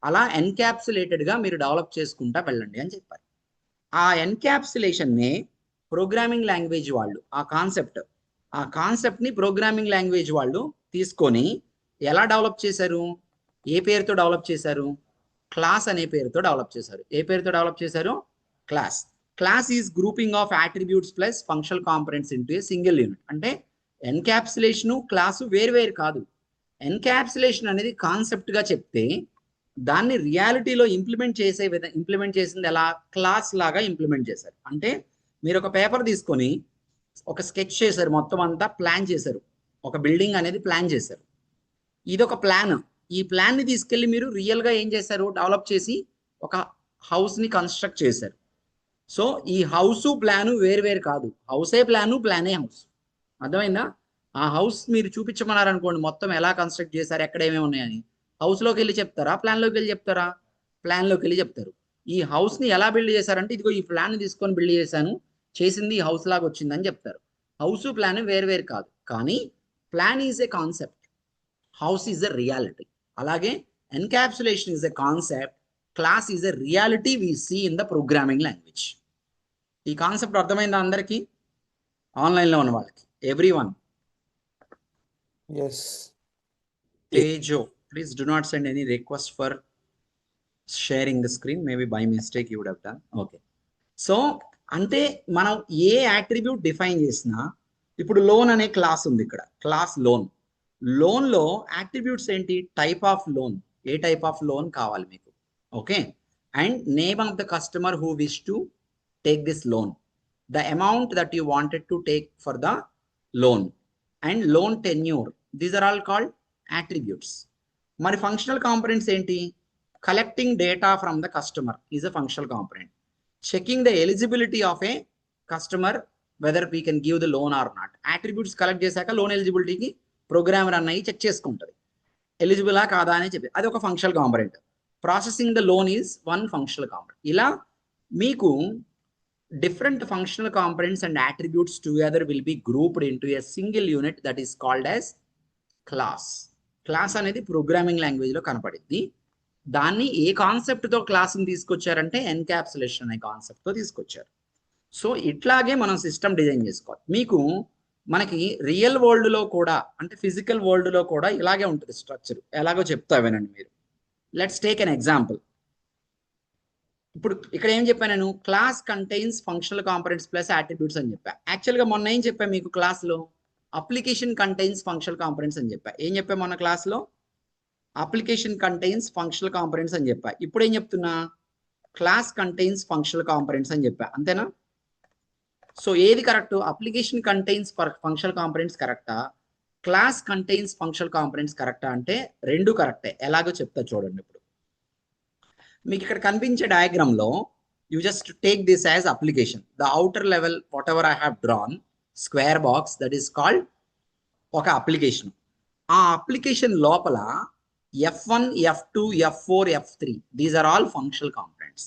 అలా ఎన్క్యాప్సులేటెడ్గా మీరు డెవలప్ చేసుకుంటా వెళ్ళండి అని చెప్పారు. ఆ ఎన్క్యాప్సులేషన్నే ప్రోగ్రామింగ్ లాంగ్వేజ్ వాళ్ళు ఆ కాన్సెప్ట్ని ప్రోగ్రామింగ్ లాంగ్వేజ్ వాళ్ళు తీసుకొని ఎలా డెవలప్ చేశారు? ఏ పేరుతో డెవలప్ చేశారు? క్లాస్ అనే పేరుతో డెవలప్ చేశారు. ఏ పేరుతో డెవలప్ చేశారు? Class. Class is grouping of attributes plus functional components into a single unit. అంటే ఎన్క్యాప్సులేషన్ క్లాసు వేరు కాదు. ఎన్క్యాప్సులేషన్ అనేది కాన్సెప్ట్గా చెప్తే దాన్ని రియాలిటీలో ఇంప్లిమెంట్ చేసింది ఎలా? క్లాస్ లాగా ఇంప్లిమెంట్ చేశారు. అంటే మీరు ఒక పేపర్ తీసుకొని ఒక స్కెచ్ చేశారు, మొత్తం అంతా ప్లాన్ చేశారు, ఒక బిల్డింగ్ అనేది ప్లాన్ చేశారు. ఇది ఒక ప్లాన్. ఈ ప్లాన్ని తీసుకెళ్ళి మీరు రియల్గా ఏం చేశారు? డెవలప్ చేసి ఒక హౌస్ని కన్స్ట్రక్ట్ చేశారు. సో ఈ హౌస్ ప్లాను వేరు కాదు, హౌసే ప్లాను, ప్లానే హౌస్. అర్థమైందా? ఆ హౌస్ మీరు చూపించమన్నారనుకోండి, మొత్తం ఎలా కన్స్ట్రక్ట్ చేశారు, ఎక్కడ ఏమేమి ఉన్నాయని, హౌస్లోకి వెళ్ళి చెప్తారా, ప్లాన్లోకి వెళ్ళి చెప్తారా? ప్లాన్లోకి వెళ్ళి చెప్తారు. ఈ హౌస్ని ఎలా బిల్డ్ చేశారంటే, ఇదిగో ఈ ప్లాన్ తీసుకొని బిల్డ్ చేశాను, చేసింది ఈ హౌస్ లాగా వచ్చిందని చెప్తారు. హౌస్ ప్లాన్ వేరు కాదు, కానీ plan is a concept, house is a reality. అలాగే encapsulation is a concept, class is a reality we see in the programming language. ఈ కాన్సెప్ట్ అర్థమైందా అందరికీ? ఆన్లైన్లో ఉన్న వాళ్ళకి, everyone? Yes. Tejo, please do not send any request for sharing the screen. Maybe by mistake you would have done. Okay. So అంటే మనం ఏ attribute define చేసినా, ఇప్పుడు లోన్ అనే క్లాస్ ఉంది ఇక్కడ, క్లాస్ లోన్లో యాట్రిబ్యూట్స్ ఏంటి? టైప్ ఆఫ్ లోన్, ఏ టైప్ ఆఫ్ లోన్ కావాలి మీకు, okay, and name of the customer who wish to take this loan, the amount that you wanted to take for the loan, and loan tenure. These are all called attributes. మరి functional components ఏంటి? Collecting data from the customer is a functional component. Checking the eligibility of a customer whether we can give the loan or not. Attributes collect చేశాక loan ఎలిజిబిలిటీకి programmer అన్నయ్యి check చేసుకుంటుంది, ఎలిజిబులా కాదా అని చెప్పి, అది ఒక functional component. Processing the loan is one functional component. ఇలా మీకు different functional components and attributes together will be grouped into a single unit that is called as class. Class అనేది programming లాంగ్వేజ్లో కనపడింది. దాన్ని ఏ కాన్సెప్ట్తో క్లాస్ని తీసుకొచ్చారంటే ఎన్క్యాప్సులేషన్ అనే కాన్సెప్ట్తో తీసుకొచ్చారు. సో ఇట్లాగే మనం సిస్టమ్ డిజైన్ చేసుకోవాలి. మనకి రియల్ వరల్డ్లో కూడా, అంటే ఫిజికల్ వరల్డ్లో కూడా ఇలాగే ఉంటుంది స్ట్రక్చర్. ఎలాగో చెప్తా వినండి మీరు. Let's take an example. ఇప్పుడు ఇక్కడ ఏం చెప్పాను నేను? Class contains functional components plus attributes అని చెప్పా. యాక్చువల్గా మొన్న ఏం చెప్పా మీకు క్లాస్లో? అప్లికేషన్ కంటైన్స్ ఫంక్షనల్ కాంపోనెంట్స్ అని చెప్పా. ఏం చెప్పా మొన్న క్లాస్లో? అప్లికేషన్ కంటైన్స్ ఫంక్షనల్ కాంపోనెంట్స్ అని చెప్పా. ఇప్పుడు ఏం చెప్తున్నా? క్లాస్ కంటైన్స్ ఫంక్షనల్ కాంపోనెంట్స్ అని చెప్పా, అంతేనా? సో ఏది correct? Application contains functional components కరెక్టా, క్లాస్ కంటైన్స్ ఫంక్షనల్ కాంపోనెంట్స్ కరెక్టా అంటే రెండు కరెక్టే. ఎలాగో చెప్తా చూడండి. ఇప్పుడు మీకు ఇక్కడ కనిపించే డయాగ్రామ్లో you just take this as application. The outer level whatever I have drawn square box, that is called ఒక అప్లికేషన్. ఆ అప్లికేషన్ లోపల F1, F2, F4, F3 these are all functional components.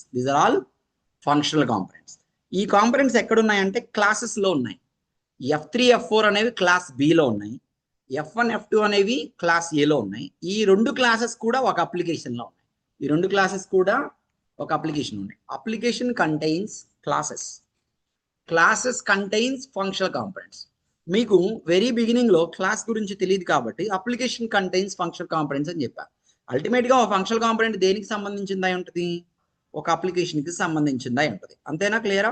ఈ కాంపోనెంట్స్ ఎక్కడున్నాయంటే క్లాసెస్లో ఉన్నాయి. F3, F4 అనేవి class below ఉన్నాయి, F1, F2 అనేవి క్లాస్ ఏలో ఉన్నాయి. ఈ రెండు క్లాసెస్ కూడా ఒక అప్లికేషన్లో ఉన్నాయి. Application contains classes contains functional components. మీకు వెరీ బిగినింగ్లో క్లాస్ గురించి తెలియదు కాబట్టి అప్లికేషన్ కంటైన్స్ ఫంక్షనల్ కాంపోనెంట్స్ అని చెప్పా. అల్టిమేట్గా ఒక ఫంక్షనల్ కాంపోనెంట్ దేనికి సంబంధించిందా ఉంటుంది? ఒక అప్లికేషన్కి సంబంధించిందా ఉంటుంది. అంతేనా? క్లియరా?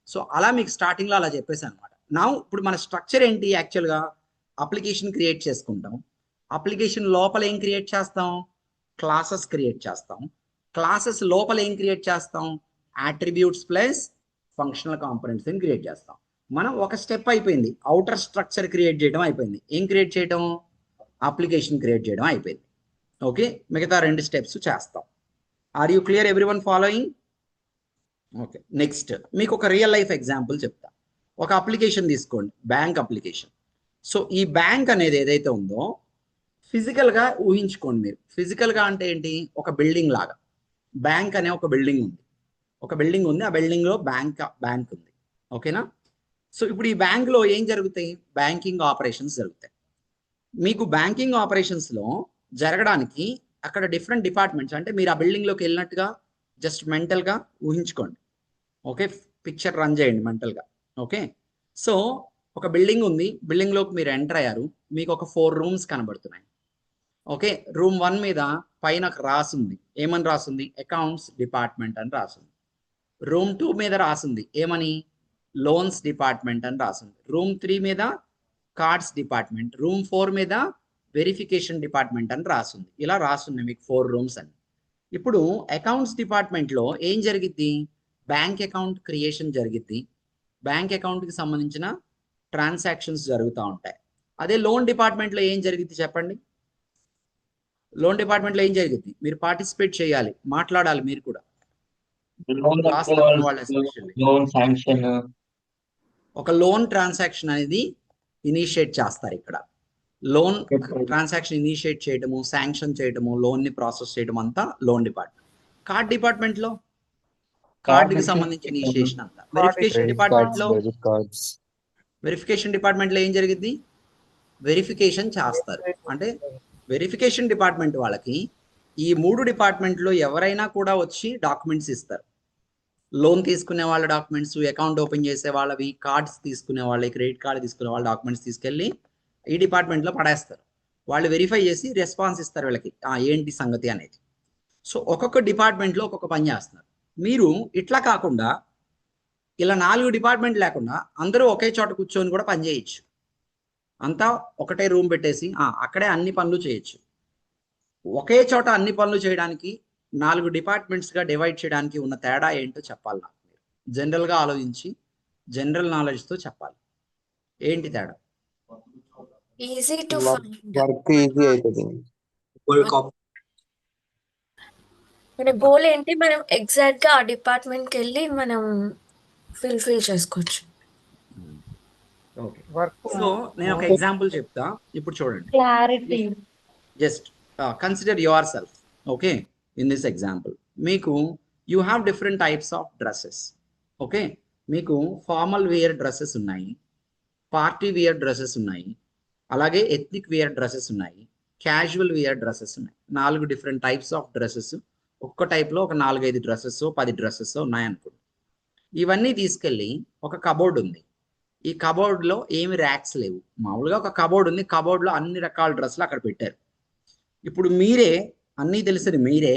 సో అలా మీకు స్టార్టింగ్లో అలా చెప్పేసి అనమాట. నా ఇప్పుడు మన స్ట్రక్చర్ ఏంటి? యాక్చువల్గా అప్లికేషన్ క్రియేట్ చేసుకుంటాం. అప్లికేషన్ లోపల ఏం క్రియేట్ చేస్తాం? క్లాసెస్ క్రియేట్ చేస్తాం. క్లాసెస్ లోపల ఏం క్రియేట్ చేస్తాం? అట్రిబ్యూట్స్ ప్లస్ ఫంక్షనల్ కాంపోనెంట్స్ అని క్రియేట్ చేస్తాం. మనం ఒక స్టెప్ అయిపోయింది, అవుటర్ స్ట్రక్చర్ క్రియేట్ చేయడం అయిపోయింది. ఏం క్రియేట్ చేయడం? అప్లికేషన్ క్రియేట్ చేయడం అయిపోయింది. ఓకే, మిగతా 2 స్టెప్స్ చేస్తాం. Are you clear everyone following? Okay, next మీకు ఒక రియల్ లైఫ్ ఎగ్జాంపుల్ చెప్తా. ఒక అప్లికేషన్ తీసుకోండి, బ్యాంక్ అప్లికేషన్. సో ఈ బ్యాంక్ అనేది ఏదైతే ఉందో ఫిజికల్గా ఊహించుకోండి మీరు. ఫిజికల్గా అంటే ఏంటి? ఒక బిల్డింగ్ లాగా. బ్యాంక్ అనే ఒక బిల్డింగ్ ఉంది. ఒక బిల్డింగ్ ఉంది, ఆ బిల్డింగ్లో బ్యాంక్ ఉంది. ఓకేనా? సో ఇప్పుడు ఈ బ్యాంక్లో ఏం జరుగుతాయి? బ్యాంకింగ్ ఆపరేషన్స్ జరుగుతాయి. మీకు బ్యాంకింగ్ ఆపరేషన్స్లో జరగడానికి అక్కడ డిఫరెంట్ డిపార్ట్మెంట్స్, అంటే మీరు ఆ బిల్డింగ్లోకి వెళ్ళినట్టుగా జస్ట్ మెంటల్గా ఊహించుకోండి. ఓకే, పిక్చర్ రన్ చేయండి మెంటల్గా. ఓకే, సో ఒక బిల్డింగ్ ఉంది, బిల్డింగ్లోకి మీరు ఎంటర్ అయ్యారు. మీకు ఒక 4 రూమ్స్ కనబడుతున్నాయి. ఓకే, రూమ్ 1 మీద పైన రాసింది, ఏమని రాసింది? అకౌంట్స్ డిపార్ట్మెంట్ అని రాసింది. రూమ్ 2 మీద రాసింది ఏమని? లోన్స్ డిపార్ట్మెంట్ అని రాసింది. రూమ్ 3 మీద కార్డ్స్ డిపార్ట్మెంట్. రూమ్ 4 మీద వెరిఫికేషన్ డిపార్ట్మెంట్ అని రాసింది. ఇలా రాస్తుంది మీకు 4 రూమ్స్ అని. ఇప్పుడు అకౌంట్స్ డిపార్ట్మెంట్లో ఏం జరిగిద్ది? బ్యాంక్ అకౌంట్ క్రియేషన్ జరిగిద్ది. బ్యాంక్ అకౌంట్కి సంబంధించిన ట్రాన్సాక్షన్స్ జరుగుతూ ఉంటాయి. అదే లోన్ డిపార్ట్మెంట్లో ఏం జరిగిద్ది చెప్పండి? లోన్ డిపార్ట్మెంట్లో ఏం జరిగిద్ది? మీరు పార్టిసిపేట్ చేయాలి, మాట్లాడాలి మీరు కూడా. లోన్ శాంక్షన్, ఒక లోన్ ట్రాన్సాక్షన్ అనేది ఇనిషియేట్ చేస్తారు ఇక్కడ. లోన్ ట్రాన్సాక్షన్ ఇనిషియేట్ చేయడము, శాంక్షన్ చేయడము, లోన్ ని ప్రాసెస్ చేయడం అంతా లోన్ డిపార్ట్మెంట్. కార్డ్ డిపార్ట్మెంట్ లో కార్డుకి సంబంధించిన ఇనిషియేషన్ అంతా. వెరిఫికేషన్ డిపార్ట్మెంట్ లో ఏం జరిగింది? వెరిఫికేషన్ చేస్తారు. అంటే వెరిఫికేషన్ డిపార్ట్మెంట్ వాళ్ళకి ఈ 3 డిపార్ట్మెంట్లో ఎవరైనా కూడా వచ్చి డాక్యుమెంట్స్ ఇస్తారు. లోన్ తీసుకునే వాళ్ళ డాక్యుమెంట్స్, అకౌంట్ ఓపెన్ చేసే వాళ్ళవి, కార్డ్స్ తీసుకునే వాళ్ళ, క్రెడిట్ కార్డు తీసుకునే వాళ్ళ డాక్యుమెంట్స్ తీసుకెళ్ళి ఈ డిపార్ట్మెంట్లో పడేస్తారు. వాళ్ళు వెరిఫై చేసి రెస్పాన్స్ ఇస్తారు వీళ్ళకి, ఏంటి సంగతి అనేది. సో ఒక్కొక్క డిపార్ట్మెంట్లో ఒక్కొక్క పని చేస్తున్నారు. మీరు ఇట్లా కాకుండా ఇలా 4 డిపార్ట్మెంట్ లేకుండా అందరూ ఒకే చోట కూర్చొని కూడా పని చేయొచ్చు. అంతా ఒకటే రూమ్ పెట్టేసి అక్కడే అన్ని పనులు చేయొచ్చు. ఒకే చోట అన్ని పనులు చేయడానికి 4 డిపార్ట్మెంట్స్గా డివైడ్ చేయడానికి ఉన్న తేడా ఏంటో చెప్పాలి నాకు. మీరు జనరల్గా ఆలోచించి జనరల్ నాలెడ్జ్తో చెప్పాలి. ఏంటి తేడా? ఈజీ టు వర్క్ ఈజీ అవుతుంది. మన గోల్ ఏంటి? మనం ఎగ్జాక్ట్ గా ఆ డిపార్ట్మెంట్ కి వెళ్ళి మనం ఫిల్ చేసుకోవచ్చు. ఓకే, సో నేను ఒక ఎగ్జాంపుల్ చెప్తా, ఇప్పుడు చూడండి. Clarity. Just consider yourself. Okay, in this example మీకు you have different types of dresses. Okay, మీకు ఫార్మల్ వేర్ డ్రెస్సెస్ ఉన్నాయి, పార్టీ వేర్ డ్రెస్సెస్ ఉన్నాయి, అలాగే ఎథ్నిక్ వేర్ డ్రెస్సెస్ ఉన్నాయి, క్యాజువల్ వేర్ డ్రెస్సెస్ ఉన్నాయి. 4 డిఫరెంట్ టైప్స్ ఆఫ్ డ్రెస్సెస్. ఒక్క టైప్లో ఒక 4-5 డ్రెస్సెస్ 10 డ్రెస్సెస్ ఉన్నాయనుకోండి. ఇవన్నీ తీసుకెళ్ళి ఒక కబోర్డ్ ఉంది. ఈ కబోర్డ్లో ఏమి ర్యాక్స్ లేవు. మామూలుగా ఒక కబోర్డ్ ఉంది, కబోర్డ్లో అన్ని రకాల డ్రెస్సులు అక్కడ పెట్టారు. ఇప్పుడు మీరే అన్నీ తెలిసిన మీరే,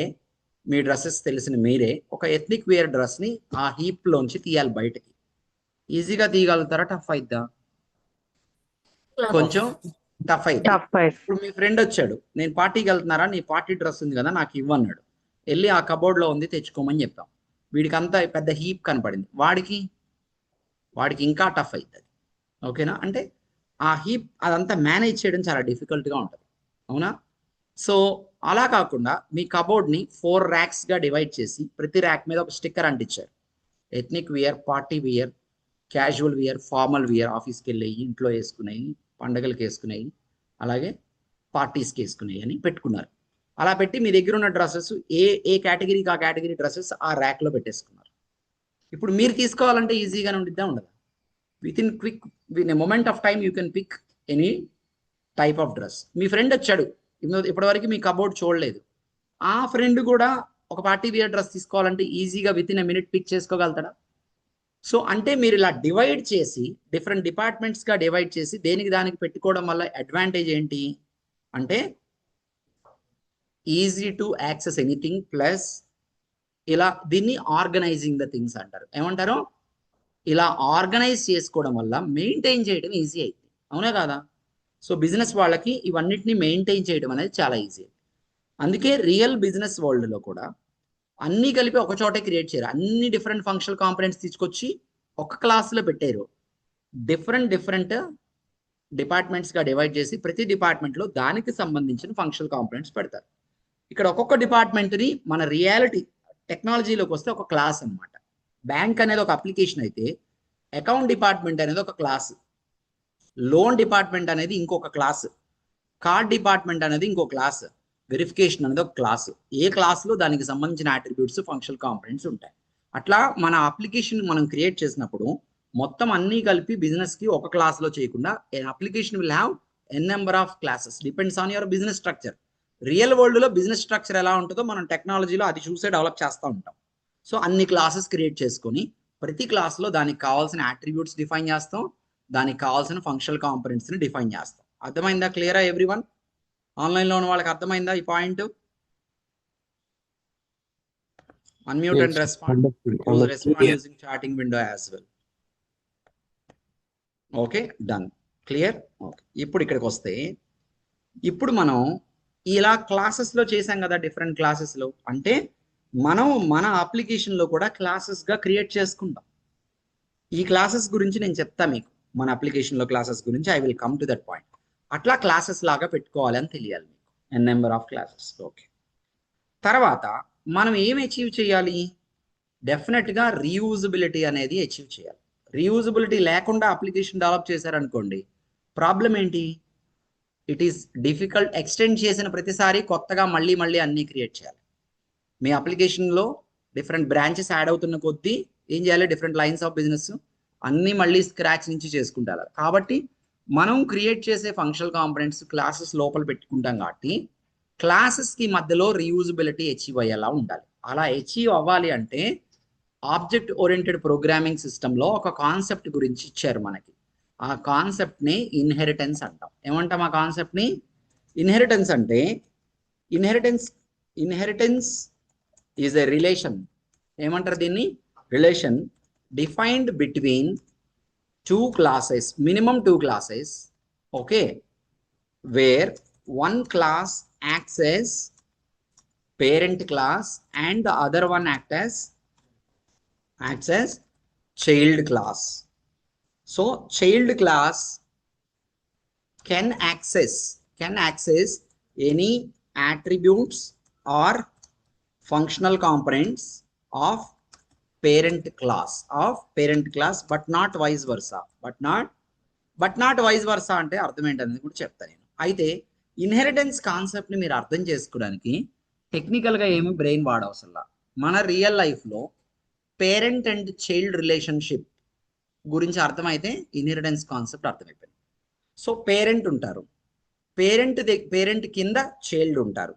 మీ డ్రెస్సెస్ తెలిసిన మీరే ఒక ఎథ్నిక్ వేర్ డ్రెస్ని ఆ హీప్లోంచి తీయాలి బయటకి. ఈజీగా తీయగలుగుతారా? టఫ్ అయిద్దా? కొంచెం టఫ్ అయితే. ఇప్పుడు మీ ఫ్రెండ్ వచ్చాడు, నేను పార్టీకి వెళ్తున్నారా, నీ పార్టీ డ్రెస్ ఉంది కదా నాకు ఇవ్వన్నాడు. వెళ్ళి ఆ కబోర్డ్లో ఉంది తెచ్చుకోమని చెప్తాం. వీడికి అంతా పెద్ద హీప్ కనపడింది, వాడికి ఇంకా టఫ్ అవుతుంది. ఓకేనా? అంటే ఆ హీప్ అదంతా మేనేజ్ చేయడం చాలా డిఫికల్ట్గా ఉంటుంది. అవునా? సో అలా కాకుండా మీ కబోర్డ్ని 4 ర్యాక్స్గా డివైడ్ చేసి ప్రతి ర్యాక్ మీద ఒక స్టిక్కర్ అంటించారు. Ethnic wear, party wear, casual wear, formal wear, ఆఫీస్కి వెళ్ళేవి, ఇంట్లో వేసుకునేవి, పండగలకి వేసుకునేవి, అలాగే పార్టీస్కి వేసుకునేవి అని పెట్టుకున్నారు. అలా పెట్టి మీ దగ్గర ఉన్న డ్రెస్సెస్ ఏ కేటగిరీకి ఆ కేటగిరీ డ్రెస్సెస్ ఆ ర్యాక్లో పెట్టేసుకున్నారు. ఇప్పుడు మీరు తీసుకోవాలంటే ఈజీగానే ఉండిద్దా ఉండదా? With a moment of time you can pick any type of dress. మీ ఫ్రెండ్ వచ్చాడు, ఇప్పటివరకు మీ కబోర్డ్ చూడలేదు, ఆ ఫ్రెండ్ కూడా ఒక పార్టీ వేర్ డ్రెస్ తీసుకోవాలంటే ఈజీగా within a minute pick చేసుకోగలుగుతాడా? సో అంటే మీరు ఇలా డివైడ్ చేసి డిఫరెంట్ డిపార్ట్మెంట్స్గా డివైడ్ చేసి దేనికి దానికి పెట్టుకోవడం వల్ల అడ్వాంటేజ్ ఏంటి అంటే easy to access anything, plus ఇలా దీన్ని ఆర్గనైజింగ్ ద థింగ్స్ అంటారు. ఏమంటారు? ఇలా ఆర్గనైజ్ చేసుకోవడం వల్ల మెయింటైన్ చేయడం ఈజీ అయింది. అవునా కాదా? సో బిజినెస్ వాళ్ళకి ఇవన్నిటిని మెయింటైన్ చేయడం అనేది చాలా ఈజీ. అందుకే రియల్ బిజినెస్ వరల్డ్లో కూడా అన్నీ కలిపి ఒక చోటే క్రియేట్ చేయరు. అన్ని డిఫరెంట్ ఫంక్షనల్ కాంపనెంట్స్ తీసుకొచ్చి ఒక క్లాస్లో పెట్టారు. డిఫరెంట్ డిపార్ట్మెంట్స్గా డివైడ్ చేసి ప్రతి డిపార్ట్మెంట్లో దానికి సంబంధించిన ఫంక్షనల్ కాంపనెంట్స్ పెడతారు. ఇక్కడ ఒక్కొక్క డిపార్ట్మెంట్ని మన రియాలిటీ టెక్నాలజీలోకి వస్తే ఒక క్లాస్ అనమాట. బ్యాంక్ అనేది ఒక అప్లికేషన్ అయితే అకౌంట్ డిపార్ట్మెంట్ అనేది ఒక క్లాస్, లోన్ డిపార్ట్మెంట్ అనేది ఇంకొక క్లాస్, కార్డ్ డిపార్ట్మెంట్ అనేది ఇంకో క్లాస్, వెరిఫికేషన్ అనేది ఒక క్లాస్. ఏ క్లాస్లో దానికి సంబంధించిన అట్రిబ్యూట్స్ ఫంక్షనల్ కాంపనెంట్స్ ఉంటాయి. అట్లా మన అప్లికేషన్ మనం క్రియేట్ చేసినప్పుడు మొత్తం అన్నీ కలిపి బిజినెస్కి ఒక క్లాస్లో చేయకుండా application will have an number of classes, depends on your business structure. Real వరల్డ్లో బిజినెస్ స్ట్రక్చర్ ఎలా ఉంటుందో మనం టెక్నాలజీలో అది చూసే డెవలప్ చేస్తూ ఉంటాం. సో అన్ని క్లాసెస్ క్రియేట్ చేసుకొని ప్రతి క్లాస్లో దానికి కావాల్సిన అట్రిబ్యూట్స్ డిఫైన్ చేస్తాం, దానికి కావాల్సిన ఫంక్షనల్ కాంపనెంట్స్ని డిఫైన్ చేస్తాం. అర్థమైందా? క్లియరా ఎవ్రీవన్? ఆన్లైన్లో ఉన్న వాళ్ళకి అర్థమైందా ఈ point? Unmute and respond. Respond using chatting window as well. Okay, done, clear. Okay, ఇప్పుడు ఇక్కడికి వస్తే ఇప్పుడు మనం ఇలా క్లాసెస్లో చేసాం కదా, డిఫరెంట్ క్లాసెస్లో. అంటే మనం మన అప్లికేషన్లో కూడా క్లాసెస్గా క్రియేట్ చేసుకుంటాం. ఈ క్లాసెస్ గురించి నేను చెప్తా మీకు, మన అప్లికేషన్లో క్లాసెస్ గురించి. I will come to that point. అట్లా క్లాసెస్ లాగా పెట్టుకోవాలి అని తెలియాలి మీకు, ఎన్ నెంబర్ ఆఫ్ క్లాసెస్. ఓకే, తర్వాత మనం ఏం అచీవ్ చేయాలి? డెఫినెట్గా రీయూజబిలిటీ అనేది అచీవ్ చేయాలి. రీయూజబిలిటీ లేకుండా అప్లికేషన్ డెవలప్ చేశారనుకోండి, ప్రాబ్లం ఏంటి? It is difficult. ఎక్స్టెండ్ చేసిన ప్రతిసారి కొత్తగా మళ్ళీ అన్నీ క్రియేట్ చేయాలి. మీ అప్లికేషన్లో డిఫరెంట్ బ్రాంచెస్ యాడ్ అవుతున్న కొద్దీ ఏం చేయాలి? డిఫరెంట్ లైన్స్ ఆఫ్ బిజినెస్ అన్నీ మళ్ళీ స్క్రాచ్ నుంచి చేసుకుంటారు. కాబట్టి మనం క్రియేట్ చేసే ఫంక్షనల్ కాంపనెంట్స్ క్లాసెస్ లోపల పెట్టుకుంటాం కాబట్టి క్లాసెస్కి మధ్యలో రీయూజబిలిటీ అచీవ్ అయ్యేలా ఉండాలి. అలా అచీవ్ అవ్వాలి అంటే ఆబ్జెక్ట్ ఓరియంటెడ్ ప్రోగ్రామింగ్ సిస్టంలో ఒక కాన్సెప్ట్ గురించి ఇచ్చారు మనకి. ఆ కాన్సెప్ట్ని ఇన్హెరిటెన్స్ అంటాం. ఏమంటాం ఆ కాన్సెప్ట్ని? ఇన్హెరిటెన్స్ అంటే ఇన్హెరిటెన్స్ ఈజ్ ఎ రిలేషన్. ఏమంటారు దీన్ని? Relation defined between two classes, minimum two classes, okay, where one class acts as parent class and the other one acts as child class. So child class can access any attributes or functional components of parent class, but not vice versa. but not vice versa అంటే అర్థం ఏంటనేది కూడా చెప్తాను నేను. అయితే inheritance కాన్సెప్ట్ని మీరు అర్థం చేసుకోవడానికి టెక్నికల్గా ఏమి బ్రెయిన్ వాడవసల్లా. మన రియల్ లైఫ్లో పేరెంట్ అండ్ చైల్డ్ రిలేషన్షిప్ గురించి అర్థమైతే ఇన్హెరిటెన్స్ కాన్సెప్ట్ అర్థమైపోయింది. సో పేరెంట్ ఉంటారు, పేరెంట్ కింద చైల్డ్ ఉంటారు.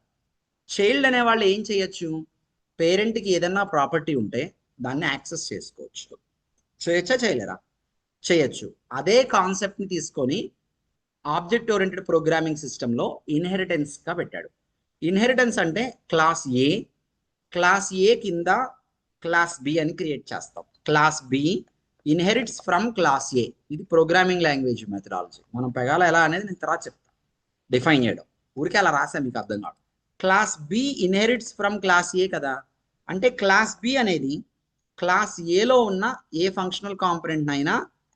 చైల్డ్ అనే వాళ్ళు ఏం చేయొచ్చు? పేరెంట్కి ఏదన్నా ప్రాపర్టీ ఉంటే దాన్ని యాక్సెస్ చేసుకోవచ్చు. చేయొచ్చా? చేయలేరా? చేయొచ్చు. అదే కాన్సెప్ట్ని తీసుకొని ఆబ్జెక్ట్ ఓరియంటెడ్ ప్రోగ్రామింగ్ సిస్టంలో ఇన్హెరిటెన్స్గా పెట్టాడు. ఇన్హెరిటెన్స్ అంటే క్లాస్ ఏ కింద క్లాస్ బి అని క్రియేట్ చేస్తాం. Class B inherits from class A. ఇది ప్రోగ్రామింగ్ లాంగ్వేజ్ మెథడాలజీ. మనం పెగాల ఎలా అనేది నేను తర్వాత చెప్తాను, డిఫైన్ చేయడం. ఊరికే అలా రాసా మీకు అర్థం కాదు. Class B inherits from class ఏ కదా. అంటే క్లాస్ బి అనేది క్లాస్ ఏలో ఉన్న ఏ ఫంక్షనల్ కాంపనెంట్ అయినా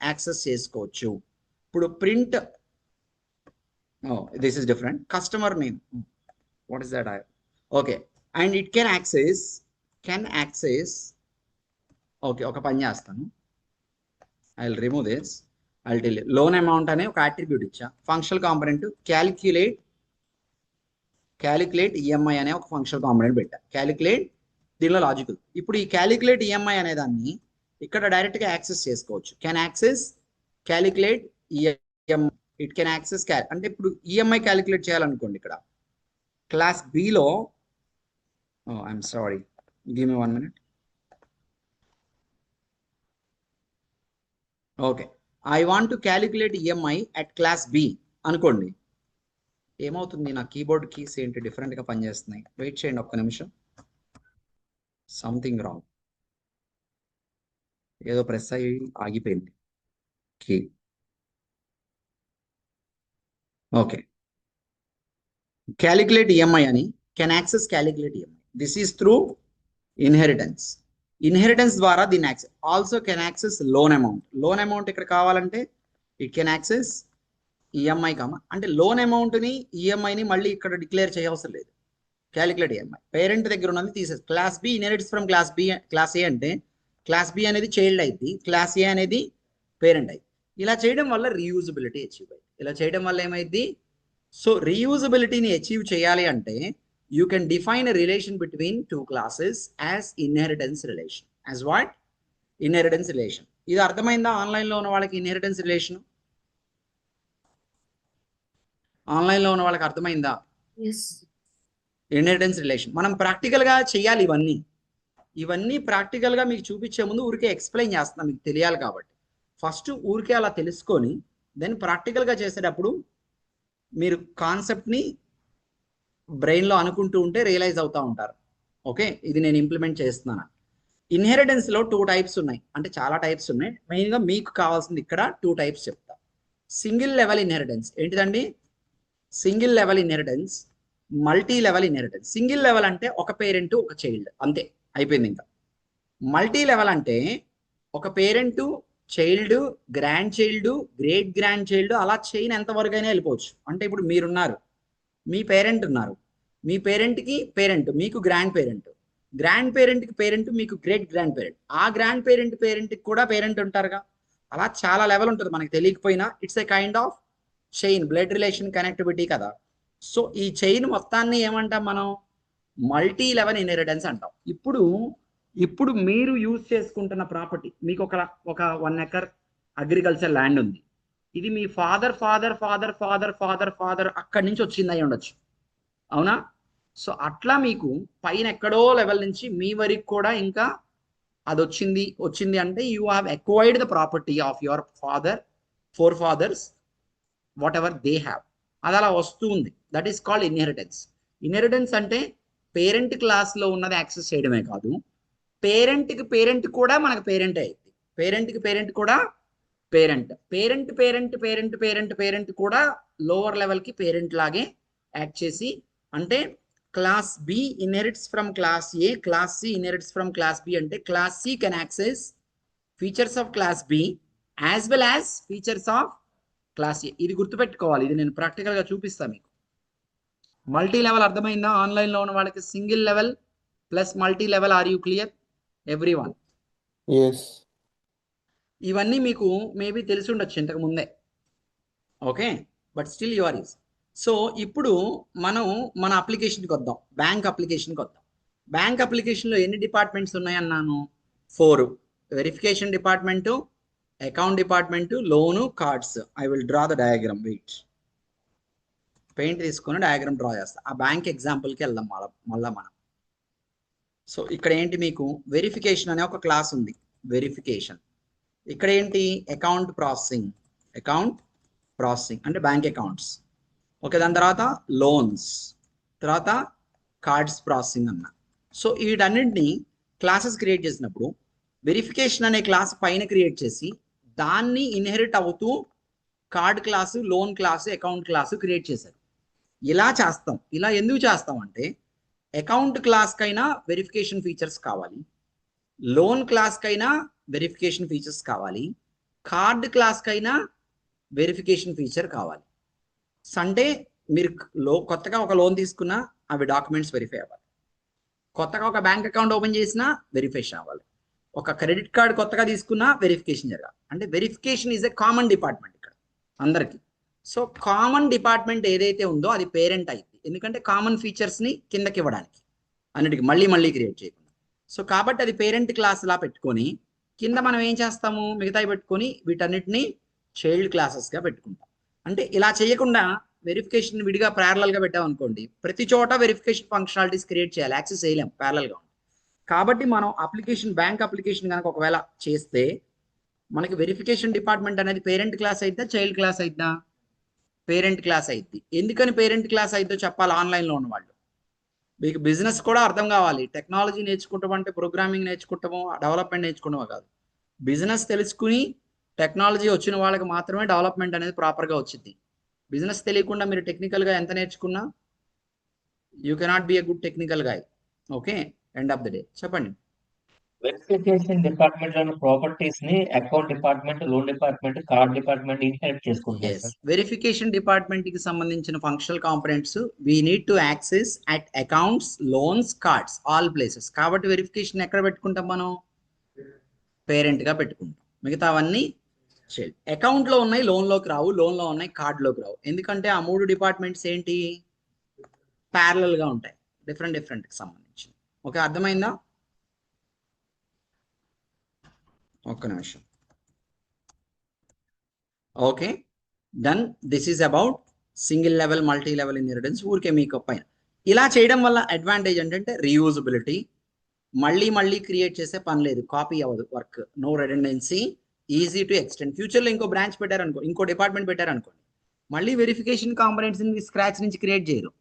యాక్సెస్ చేసుకోవచ్చు. ఇప్పుడు print, this is different. Customer name, what is that? Okay, and it can access okay, ఒక పని చేస్తాను. I will remove this. I will tell you. Loan amount అనే ఒక అట్రిబ్యూట్ ఇచ్చా. ఫంక్షనల్ కాంపనెంట్ క్యాలిక్యులేట్ ఈఎంఐ అనే ఒక ఫంక్షనల్ కాంపనెంట్ పెట్టా. Calculate, దీనిలో లాజికల్. ఇప్పుడు ఈ క్యాలిక్యులేట్ ఈఎంఐ అనే దాన్ని ఇక్కడ డైరెక్ట్గా యాక్సెస్ చేసుకోవచ్చు. Can access calculate EMI. It can access అంటే ఇప్పుడు ఈఎంఐ క్యాలిక్యులేట్ చేయాలనుకోండి, ఇక్కడ class below, I'm sorry, give me 1 minute. Okay, I want to calculate EMI at class B అనుకోండి. ఏమవుతుంది? నా కీబోర్డ్ కీస్ ఏంటి డిఫరెంట్గా పనిచేస్తున్నాయి. వెయిట్ చేయండి ఒక్క నిమిషం. సంథింగ్ రాంగ్, ఏదో ప్రెస్ అయ్యి ఆగిపోయింది కీ. ఓకే, క్యాలిక్యులేట్ ఈఎంఐ అని can access calculate EMI. This is through inheritance. Inheritance ద్వారా దీన్ని access. Also can access loan amount. Loan amount ఇక్కడ కావాలంటే ఇట్ కెన్ యాక్సెస్ ఈఎంఐ అంటే లోన్ అమౌంట్ని ఈఎంఐని మళ్ళీ ఇక్కడ డిక్లేర్ చేయవసరం లేదు. క్యాలిక్యులేట్ ఈఎంఐ పేరెంట్ దగ్గర ఉన్నది తీసేసి. Class B inherits from class ఏ అంటే క్లాస్ బి అనేది చైల్డ్ అయింది, క్లాస్ ఏ అనేది పేరెంట్ అయింది. ఇలా చేయడం వల్ల రీయూజబిలిటీ అచీవ్ అయింది. ఇలా చేయడం వల్ల ఏమైంది? సో రీయూజబిలిటీని అచీవ్ చేయాలి అంటే you can define a relation between two classes as inheritance relation. As what? Inheritance relation. ఇది అర్థమైందా ఆన్లైన్లో ఉన్న వాళ్ళకి? ఇన్హెరిటెన్స్ రిలేషన్ ఆన్లైన్లో ఉన్న వాళ్ళకి అర్థమైందా? ఇన్హెరిటెన్స్ రిలేషన్ మనం ప్రాక్టికల్గా చేయాలి. ఇవన్నీ ప్రాక్టికల్గా మీకు చూపించే ముందు ఊరికే ఎక్స్ప్లెయిన్ చేస్తున్నాం, మీకు తెలియాలి కాబట్టి. ఫస్ట్ ఊరికే అలా తెలుసుకొని దెన్ ప్రాక్టికల్గా చేసేటప్పుడు మీరు కాన్సెప్ట్ని బ్రెయిన్లో అనుకుంటూ ఉంటే రియలైజ్ అవుతూ ఉంటారు. ఓకే, ఇది నేను ఇంప్లిమెంట్ చేస్తున్నాను. ఇన్హెరిటెన్స్లో 2 టైప్స్ ఉన్నాయి, అంటే చాలా టైప్స్ ఉన్నాయి. మెయిన్గా మీకు కావాల్సింది ఇక్కడ 2 టైప్స్ చెప్తా. Single level inheritance. ఏంటిదండి? Single level inheritance, multi level inheritance. Single level అంటే ఒక పేరెంట్ ఒక చైల్డ్, అంతే, అయిపోయింది. ఇంకా మల్టీ లెవెల్ అంటే ఒక parent, child, grand child, great grand child, అలా చైన్ ఎంతవరకు అయినా వెళ్ళిపోవచ్చు. అంటే ఇప్పుడు మీరున్నారు, మీ పేరెంట్ ఉన్నారు, మీ పేరెంట్కి పేరెంట్, మీకు గ్రాండ్ పేరెంట్, గ్రాండ్ పేరెంట్కి పేరెంట్, మీకు గ్రేట్ గ్రాండ్ పేరెంట్, ఆ గ్రాండ్ పేరెంట్కి కూడా పేరెంట్ ఉంటారుగా. అలా చాలా లెవెల్ ఉంటుంది మనకు తెలియకపోయినా. It's a kind of chain, blood relation connectivity కదా. సో ఈ చైన్ మొత్తాన్ని ఏమంటాం మనం? మల్టీ లెవెల్ ఇన్హెరిటెన్స్ అంటాం. ఇప్పుడు మీరు యూజ్ చేసుకుంటున్న ప్రాపర్టీ, మీకు ఒక 1 ఎకర్ అగ్రికల్చర్ ల్యాండ్ ఉంది. ఇది మీ father father father father father father అక్కడి నుంచి వచ్చింది అయి ఉండొచ్చు, అవునా? సో అట్లా మీకు పైన ఎక్కడో లెవెల్ నుంచి మీ వరకు కూడా ఇంకా అది వచ్చింది అంటే you have acquired the property of your forefathers, whatever they have. అది అలా వస్తూ ఉంది. That is called inheritance. Inheritance అంటే పేరెంట్ క్లాస్లో ఉన్నది యాక్సెస్ చేయడమే కాదు, పేరెంట్కి పేరెంట్ కూడా మనకు పేరెంట్ అయింది, పేరెంట్కి పేరెంట్ కూడా పేరెంట్ కూడా లోవర్ లెవెల్కి పేరెంట్ లాగే యాక్ట్ చేసి, అంటే class B inherits from class A, class C inherits from class B అంటే class C can access features of class B as well as features of class A. ఇది గుర్తుపెట్టుకోవాలి, ఇది నేను ప్రాక్టికల్గా చూపిస్తాను మీకు. మల్టీ లెవెల్ అర్థమైందా? ఆన్లైన్లో ఉన్న వాళ్ళకి single level plus multi level. Are you clear everyone? ఇవన్నీ మీకు మేబీ తెలిసి ఉండొచ్చు ఇంతకు ముందే. Okay, but still you are use. So ఇప్పుడు మనం మన అప్లికేషన్కి వద్దాం, బ్యాంక్ అప్లికేషన్కి వద్దాం. బ్యాంక్ అప్లికేషన్లో ఎన్ని డిపార్ట్మెంట్స్ ఉన్నాయన్నాను? 4. Verification department, account department, loan, cards. I will draw the diagram. Wait, paint తీసుకొని డయాగ్రామ్ డ్రా చేస్తా. ఆ బ్యాంక్ ఎగ్జాంపుల్కి వెళ్దాం మళ్ళా మనం. సో ఇక్కడ ఏంటి, మీకు వెరిఫికేషన్ అనే ఒక క్లాస్ ఉంది. వెరిఫికేషన్ ఇక్కడ ఏంటి? అకౌంట్ ప్రాసెసింగ్ అంటే బ్యాంక్ అకౌంట్స్. ఓకే, దాని తర్వాత లోన్స్, తర్వాత కార్డ్స్ ప్రాసెసింగ్ అన్న. సో వీటన్నింటినీ క్లాసెస్ క్రియేట్ చేసినప్పుడు వెరిఫికేషన్ అనే క్లాస్ పైన క్రియేట్ చేసి దాన్ని ఇన్హెరిట్ అవుతూ card class, loan class, account class create చేశారు. ఇలా చేస్తాం. ఇలా ఎందుకు చేస్తాం అంటే అకౌంట్ క్లాస్కైనా వెరిఫికేషన్ ఫీచర్స్ కావాలి, లోన్ క్లాస్కైనా వెరిఫికేషన్ ఫీచర్స్ కావాలి, కార్డ్ క్లాస్కైనా వెరిఫికేషన్ ఫీచర్ కావాలి. అంటే మీరు కొత్తగా ఒక లోన్ తీసుకున్నా అవి డాక్యుమెంట్స్ వెరిఫై అవ్వాలి, కొత్తగా ఒక బ్యాంక్ అకౌంట్ ఓపెన్ చేసినా వెరిఫికేషన్ అవ్వాలి, ఒక క్రెడిట్ కార్డ్ కొత్తగా తీసుకున్నా వెరిఫికేషన్ జరగాలి. అంటే verification is a common department ఇక్కడ అందరికీ. సో కామన్ డిపార్ట్మెంట్ ఏదైతే ఉందో అది పేరెంట్ అయింది, ఎందుకంటే కామన్ ఫీచర్స్ని కిందకి ఇవ్వడానికి, అన్నిటికీ మళ్ళీ క్రియేట్ చేయకుండా. సో కాబట్టి అది పేరెంట్ క్లాస్ లా పెట్టుకొని కింద మనం ఏం చేస్తాము, మిగతాయి పెట్టుకొని వీటన్నిటిని చైల్డ్ క్లాసెస్గా పెట్టుకుంటాం. అంటే ఇలా చేయకుండా వెరిఫికేషన్ విడిగా ప్యారలల్గా పెట్టామనుకోండి, ప్రతి చోట వెరిఫికేషన్ ఫంక్షనాలిటీస్ క్రియేట్ చేయాలి, యాక్సెస్ చేయలేం ప్యారలల్గా. కాబట్టి మనం అప్లికేషన్, బ్యాంక్ అప్లికేషన్ కనుక ఒకవేళ చేస్తే మనకి వెరిఫికేషన్ డిపార్ట్మెంట్ అనేది పేరెంట్ క్లాస్ అయిద్దా, చైల్డ్ క్లాస్ అయిద్దా? పేరెంట్ క్లాస్ అయింది. ఎందుకని పేరెంట్ క్లాస్ అయిద్దో చెప్పాలి ఆన్లైన్లో ఉన్న వాళ్ళు. మీకు బిజినెస్ కూడా అర్థం కావాలి. టెక్నాలజీ నేర్చుకుంటాం అంటే ప్రోగ్రామింగ్ నేర్చుకుంటామో డెవలప్మెంట్ నేర్చుకుంటామో కాదు, బిజినెస్ తెలుసుకుని టెక్నాలజీ వచ్చిన వాళ్ళకి మాత్రమే డెవలప్మెంట్ అనేది ప్రాపర్గా వచ్చింది. బిజినెస్ తెలియకుండా మీరు టెక్నికల్గా ఎంత నేర్చుకున్నా you cannot be a good technical guy. Okay, end of the day చెప్పండి. వెరిఫికేషన్ డిపార్ట్మెంట్ లోని ప్రాపర్టీస్ ని account department, loan department, card department inherit చేసుకుంటారు ఎస్, సార్. వెరిఫికేషన్ డిపార్ట్మెంట్ కి సంబంధించిన functional components we need to access at accounts, loans, cards, all places. కాబట్టి verification ఎక్కడ పెట్టుకుంటాం మనం? పేరెంట్ గా పెట్టుకుంటాం. మిగతావన్నీ చైల్డ్. అకౌంట్ లో ఉన్నాయి లోన్ లోకి రావు, లోన్ లో ఉన్నాయి కార్డ్ లోకి రావు. ఎందుకంటే ఆ 3 డిపార్ట్మెంట్స్ ఏంటి, ప్యారలల్ గా ఉంటాయి, డిఫరెంట్ డిఫరెంట్ కి సంబంధించి. ఓకే, అర్థమైందా? ఒక్క నిమిషం. Okay done. This is about single level, multi level inheritance. ఊరికే మీకు పైన ఇలా చేయడం వల్ల అడ్వాంటేజ్ ఏంటంటే రీయూజబిలిటీ, మళ్ళీ మళ్ళీ క్రియేట్ చేసే పని లేదు, కాపీ అవ్వదు work, no redundancy, easy to extend. ఫ్యూచర్లో ఇంకో బ్రాంచ్ పెట్టారనుకో, ఇంకో డిపార్ట్మెంట్ పెట్టారనుకోండి, మళ్ళీ వెరిఫికేషన్ కాంపోనెంట్స్ స్క్రాచ్ నుంచి క్రియేట్ చేయరు.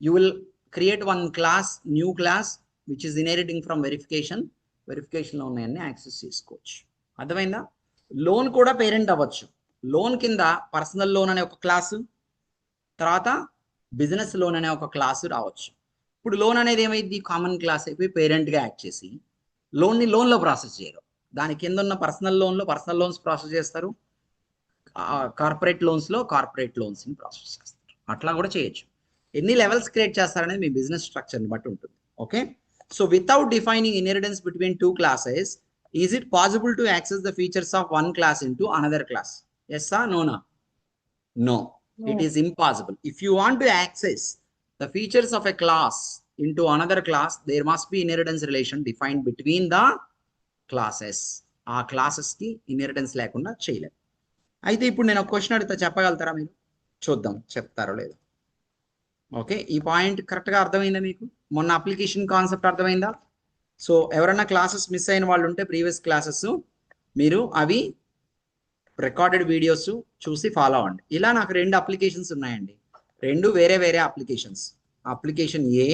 You will create one class, new class which is inheriting from verification. వెరిఫికేషన్లో ఉన్నాయన్నీ యాక్సెస్ చేసుకోవచ్చు. అర్థమైందా? లోన్ కూడా పేరెంట్ అవ్వచ్చు. లోన్ కింద పర్సనల్ లోన్ అనే ఒక క్లాసు, తర్వాత బిజినెస్ లోన్ అనే ఒక క్లాసు రావచ్చు. ఇప్పుడు లోన్ అనేది ఏమైంది, కామన్ క్లాస్ అయిపోయి పేరెంట్గా యాక్ట్ చేసి లోన్ని లోన్లో ప్రాసెస్ చేయరు. దాని కింద ఉన్న పర్సనల్ లోన్లో పర్సనల్ లోన్స్ ప్రాసెస్ చేస్తారు, కార్పొరేట్ లోన్స్లో కార్పొరేట్ లోన్స్ని ప్రాసెస్ చేస్తారు. అట్లా కూడా చేయొచ్చు. ఎన్ని లెవెల్స్ క్రియేట్ చేస్తారనేది మీ బిజినెస్ స్ట్రక్చర్ని బట్టి ఉంటుంది. Okay, so without defining inheritance between 2 classes, is it possible to access the features of one class into another class? Yes or no? No, it is impossible. If you want to access the features of a class into another class, there must be inheritance relation defined between the classes. ఆ classes కి inheritance లేకుండా చేయలేము. అయితే ఇప్పుడు నేను ఒక question అడుగుతా, చెప్పగలుగుతారా మీరు? చూద్దాం చెప్తారో లేదో. ఓకే, ఈ పాయింట్ కరెక్ట్గా అర్థమైందా మీకు? మొన్న అప్లికేషన్ కాన్సెప్ట్ అర్థమైందా? సో ఎవరైనా క్లాసెస్ మిస్ అయిన వాళ్ళు ఉంటే ప్రీవియస్ క్లాసెస్ మీరు అవి రికార్డెడ్ వీడియోస్ చూసి ఫాలో అవ్వండి. ఇలా నాకు 2 అప్లికేషన్స్ ఉన్నాయండి, 2 వేరే వేరే అప్లికేషన్స్. అప్లికేషన్ ఏ,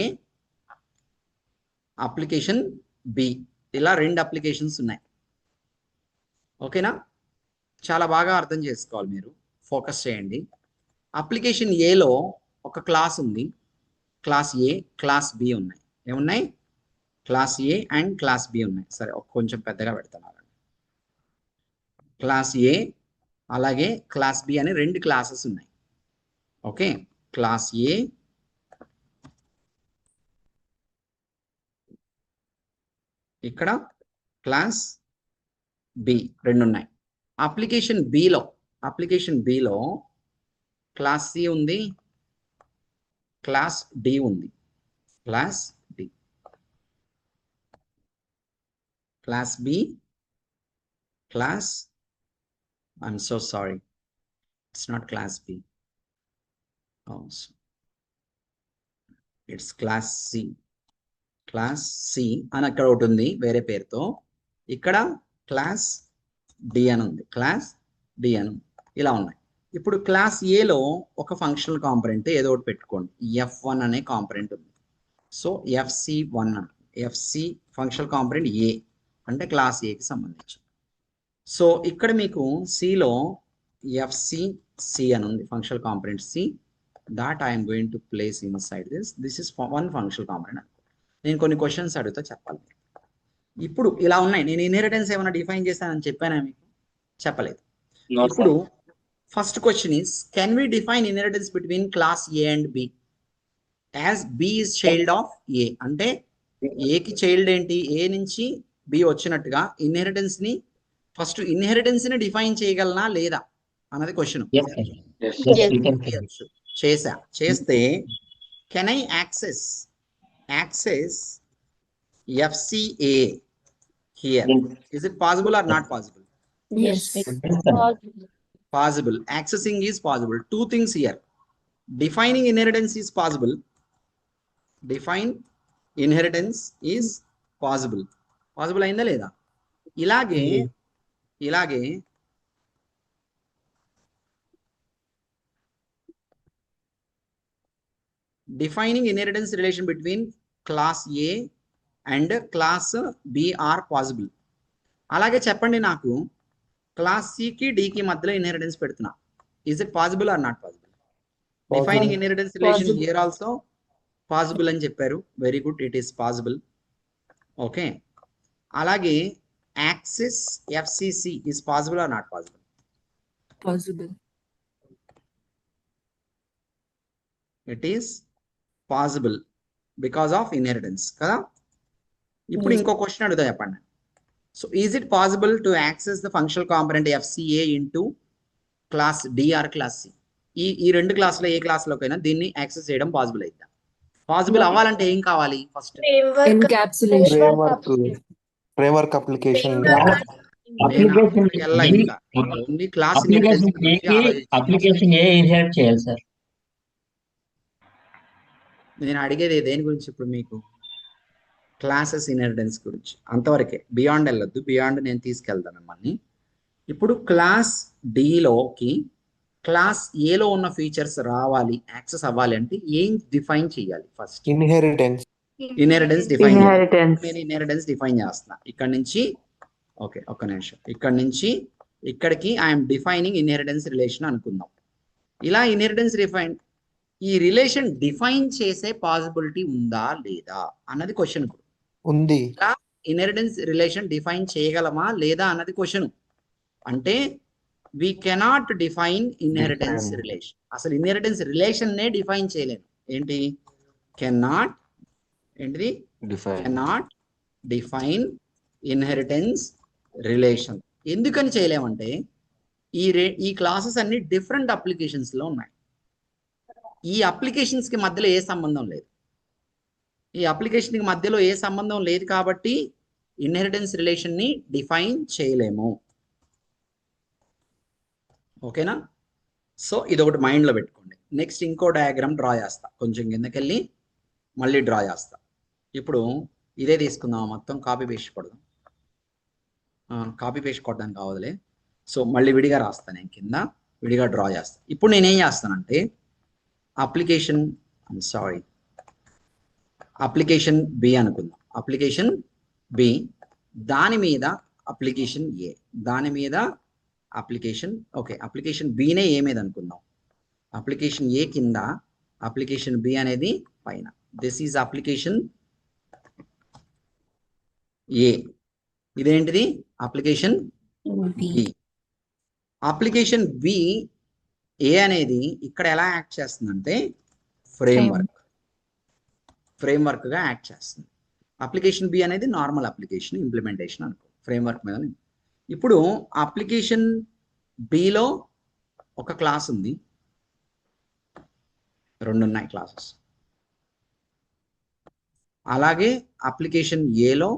అప్లికేషన్ బి, ఇలా 2 అప్లికేషన్స్ ఉన్నాయి. ఓకేనా? చాలా బాగా అర్థం చేసుకోవాలి, మీరు ఫోకస్ చేయండి. అప్లికేషన్ ఏలో ఒక క్లాస్ ఉంది, క్లాస్ ఏ, క్లాస్ బి ఉన్నాయి. ఏమున్నాయి? Class A and class B ఉన్నాయి. సరే, కొంచెం పెద్దగా పెడతాను. క్లాస్ ఏ అలాగే క్లాస్ బి అనే 2 క్లాసెస్ ఉన్నాయి. ఓకే, క్లాస్ ఏ, ఇక్కడ క్లాస్ బి 2 ఉన్నాయి. అప్లికేషన్ బిలో క్లాస్ సి ఉంది, క్లాస్ డి ఉంది. Class D, class B, class, I'm so sorry, it's not class B. Oh, it's class C. Class C అని అక్కడ ఒకటి ఉంది వేరే పేరుతో, ఇక్కడ క్లాస్ డి అని ఉంది, క్లాస్ డి అని ఉంది. ఇలా ఉన్నాయి. ఇప్పుడు క్లాస్ ఏలో ఒక ఫంక్షనల్ కాంపొనెంట్ ఏదో ఒకటి పెట్టుకోండి, F1 అనే కాంపొనెంట్ ఉంది. సో FC1 అని, FC ఫంక్షనల్ కాంపొనెంట్ ఏ అంటే క్లాస్ ఏకి సంబంధించి. సో ఇక్కడ మీకు సిలో FC అని ఉంది, functional component C. That I'm going to place inside this is one functional component. నేను కొన్ని క్వశ్చన్స్ అడుగుతా, చెప్పాలి. ఇప్పుడు ఇలా ఉన్నాయి. నేను ఇన్హెరిటెన్స్ ఏమైనా డిఫైన్ చేశానని చెప్పానా మీకు? చెప్పలేదు. ఇప్పుడు first question is, can we define inheritance between class A and B as B is child of A? అంటే ఏకి చైల్డ్ ఏంటి, ఏ నుంచి బి వచ్చినట్టుగా ఇన్హెరిటెన్స్ ని, ఫస్ట్ ఇన్హెరిటెన్స్ ని డిఫైన్ చేయగలనా లేదా అన్నది క్వశ్చన్. చేస్తే can I access FCA here? Is it possible or not possible? Yes. Possible. Accessing is possible. 2 things here. Defining inheritance is possible. Define inheritance is possible. Possible అయిందా లేదా? ఇలాగే defining inheritance relation between class A and class B are possible. అలాగే చెప్పండి నాకు, class సికి డికి మధ్యలో inheritance పెడుతున్నా, is it possible or not possible? Defining inheritance relation Possible. Here also possible అని చెప్పారు. Very good, it is possible. Okay, అలాగే access FCC is possible or not possible? Possible. It is possible because of inheritance కదా. ఇప్పుడు Yes. ఇంకో క్వశ్చన్ అడుగుతా, చెప్పండి. So is it possible to access the functional component FCA into class D or class C? ఈ రెండు క్లాసులో ఏ క్లాస్లోకైనా దీన్ని యాక్సెస్ చేయడం పాసిబుల్ అవుతుందా? పాసిబుల్ అవ్వాలంటే ఏం కావాలి? First Encapsulation. Framework application application only class application ఏకి అప్లికేషన్ ఏ ఇన్హెరిట్ చేయాలి సార్? నేను అడిగేది దేని గురించి ఇప్పుడు మీకు? క్లాసెస్ ఇన్హెరిటెన్స్ గురించి. అంతవరకే, బియాండ్ వెళ్ళొద్దు. బియాండ్ నేను తీసుకెళ్తాను మిమ్మల్ని. ఇప్పుడు క్లాస్ డిలోకి క్లాస్ ఏలో ఉన్న ఫీచర్స్ రావాలి, యాక్సెస్ అవ్వాలి అంటే ఏం డిఫైన్ చేయాలి? ఫస్ట్ ఇన్హెరిటెన్స్ ఇన్హెరిటెన్స్ డిఫైన్ చేయాలి. నేను ఇన్హెరిటెన్స్ డిఫైన్ చేస్తున్నా ఇక్కడ నుంచి. ఓకే, ఒక్క నిమిషం. ఇక్కడ నుంచి ఇక్కడికి ఐఎమ్ డిఫైనింగ్ ఇన్హెరిటెన్స్ రిలేషన్ అనుకుందాం. ఇలా ఇన్హెరిటెన్స్ డిఫైన్, ఈ రిలేషన్ డిఫైన్ చేసే పాసిబిలిటీ ఉందా లేదా అన్నది క్వశ్చన్. ఉంది. ఇన్హెరిటెన్స్ రిలేషన్ డిఫైన్ చేయగలమా లేదా అన్నది క్వశ్చన్. అంటే we cannot define inheritance relation. అసలు ఇన్హెరిటెన్స్ రిలేషన్ నే డిఫైన్ చేయలేము. ఏంటి? కెనాట్ ఏంటిది? Cannot define inheritance relation. ఎందుకని చేయలేమంటే ఈ క్లాసెస్ అన్ని డిఫరెంట్ అప్లికేషన్స్ లో ఉన్నాయి. ఈ అప్లికేషన్స్ కి మధ్యలో ఏ సంబంధం లేదు. ఈ అప్లికేషన్ కి మధ్యలో ఏ సంబంధం లేదు కాబట్టి ఇన్హెరిటెన్స్ రిలేషన్ ని డిఫైన్ చేయలేము. ఓకేనా? సో ఇది ఒకటి మైండ్లో పెట్టుకోండి. నెక్స్ట్ ఇంకో డయాగ్రామ్ డ్రా చేస్తా, కొంచెం కిందకెళ్ళి మళ్ళీ డ్రా చేస్తా. ఇప్పుడు ఇదే తీసుకుందాం, మొత్తం కాపీ పేస్ట్ కొడదాం. కాపీ పేస్ట్ కొట్టడానికి కావదులే. సో మళ్ళీ విడిగా రాస్తాను, నేను కింద విడిగా డ్రా చేస్తాను. ఇప్పుడు నేనేం చేస్తానంటే అప్లికేషన్ బి అనుకుందాం. అప్లికేషన్ బి, దాని మీద అప్లికేషన్ ఏ, దాని మీద అప్లికేషన్, ఓకే అప్లికేషన్ బినే ఏ మీద అనుకుందాం. అప్లికేషన్ ఏ కింద, అప్లికేషన్ బి అనేది పైన. This is application A. ఇదేంటిది? Application B. అప్లికేషన్ బి ఏ అనేది ఇక్కడ ఎలా యాక్ట్ చేస్తుందంటే ఫ్రేమ్వర్క్ గా యాక్ట్ చేస్తుంది. అప్లికేషన్ బి అనేది నార్మల్ అప్లికేషన్ ఇంప్లిమెంటేషన్ అనుకో, ఫ్రేమ్వర్క్ మీద. ఇప్పుడు అప్లికేషన్ బిలో ఒక క్లాస్ ఉంది, రెండు ఉన్నాయి క్లాసెస్. అలాగే అప్లికేషన్ ఏలో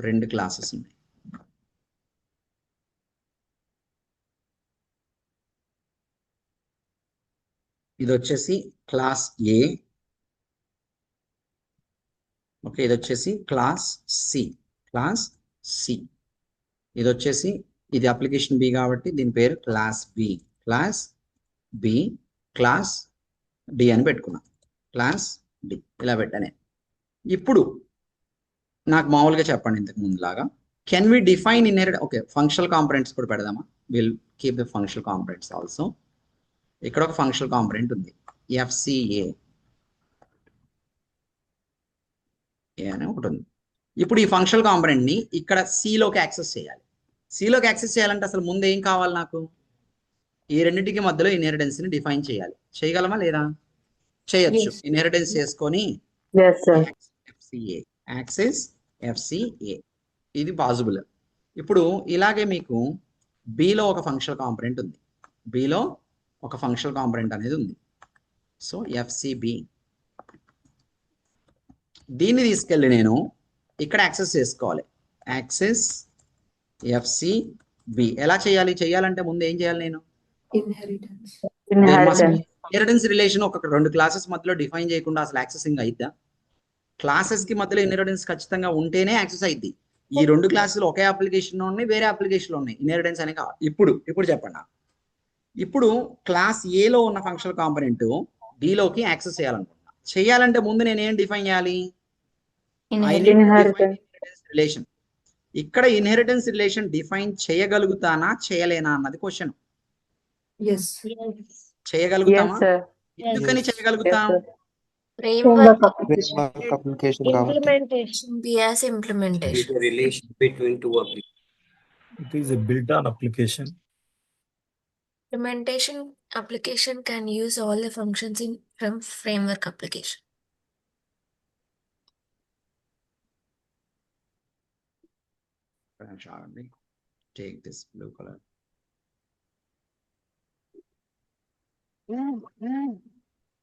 రెండు క్లాసెస్ ఉన్నాయి. ఇది వచ్చేసి క్లాస్ ఏ, ఓకే ఇది వచ్చేసి క్లాస్ సి. ఇది వచ్చేసి, ఇది అప్లికేషన్ బి కాబట్టి దీని పేరు క్లాస్ బి. క్లాస్ డి అని పెట్టుకున్నాం. క్లాస్ డి ఇలా పెట్టానే. ఇప్పుడు నాకు మామూలుగా చెప్పండి, ఇంతకు ముందులాగా can we define inheritance? Okay, functional components కూడా పెడదామా? Will keep the functional components also. ఇక్కడ ఒక ఫంక్షనల్ కాంపొనెంట్ ఉంది, ఎఫ్సిఏ అని ఒకటి ఉంది. ఇప్పుడు ఈ ఫంక్షనల్ కాంపొనెంట్ ని ఇక్కడ సిలోకి యాక్సెస్ చేయాలి. సిలోకి యాక్సెస్ చేయాలంటే అసలు ముందు ఏం కావాలి నాకు? ఈ రెండింటికి మధ్యలో ఇన్హెరిటెన్స్ ని డిఫైన్ చేయాలి. చేయగలమా లేదా? చేయొచ్చు. ఇన్హెరిటెన్స్ చేసుకొని యాక్సెస్ ఎఫ్సిఏ, ఇది పాసిబుల్. ఇప్పుడు ఇలాగే మీకు బిలో ఒక ఫంక్షనల్ కాంపొనెంట్ ఉంది, బిలో ఒక ఫంక్షనల్ కాంపొనెంట్ అనేది ఉంది. సో ఎఫ్సిబి, దీన్ని తీసుకెళ్ళి నేను ఇక్కడ యాక్సెస్ చేసుకోవాలి. యాక్సెస్ ఎఫ్సిబి ఎలా చేయాలి? చేయాలంటే ముందు ఏం చేయాలి? నేను ఇన్హెరిటెన్స్ రిలేషన్ ఒక రెండు క్లాసెస్ మధ్యలో డిఫైన్ చేయకుండా అసలు యాక్సెసింగ్ అయిద్దా? క్లాసెస్ కి మధ్యలో ఇన్హెరిటెన్స్ ఖచ్చితంగా ఉంటేనే యాక్సెస్ అయింది. ఈ రెండు క్లాసులు ఒకే అప్లికేషన్ లో ఉన్నాయి, వేరే అప్లికేషన్ లో ఉన్నాయి, ఇన్హెరిటెన్స్ అనే కావాలి. ఇప్పుడు చెప్పండి. ఇప్పుడు క్లాస్ ఏలో ఉన్న ఫంక్షనల్ కాంపొనెంట్ డిలోకి యాక్సెస్ చేయాలనుకుంటున్నా. చేయాలంటే ముందు నేను ఏం డిఫైన్ చేయాలి? రిలేషన్. ఇక్కడ ఇన్హెరిటెన్స్ రిలేషన్ డిఫైన్ చేయగలుగుతానా చేయలేనా అన్నది క్వశ్చన్. చేయగలుగుతామా? ఎందుకని Yes. చేయగలుగుతాం? ఫ్రేమ్వర్క్ ఫ్రేమ్వర్క్ అప్లికేషన్ కాబట్టి implementation bias implementation. The relation between two applications. It is a built-on application. Implementation application can use all the functions in from framework application. Take this blue color.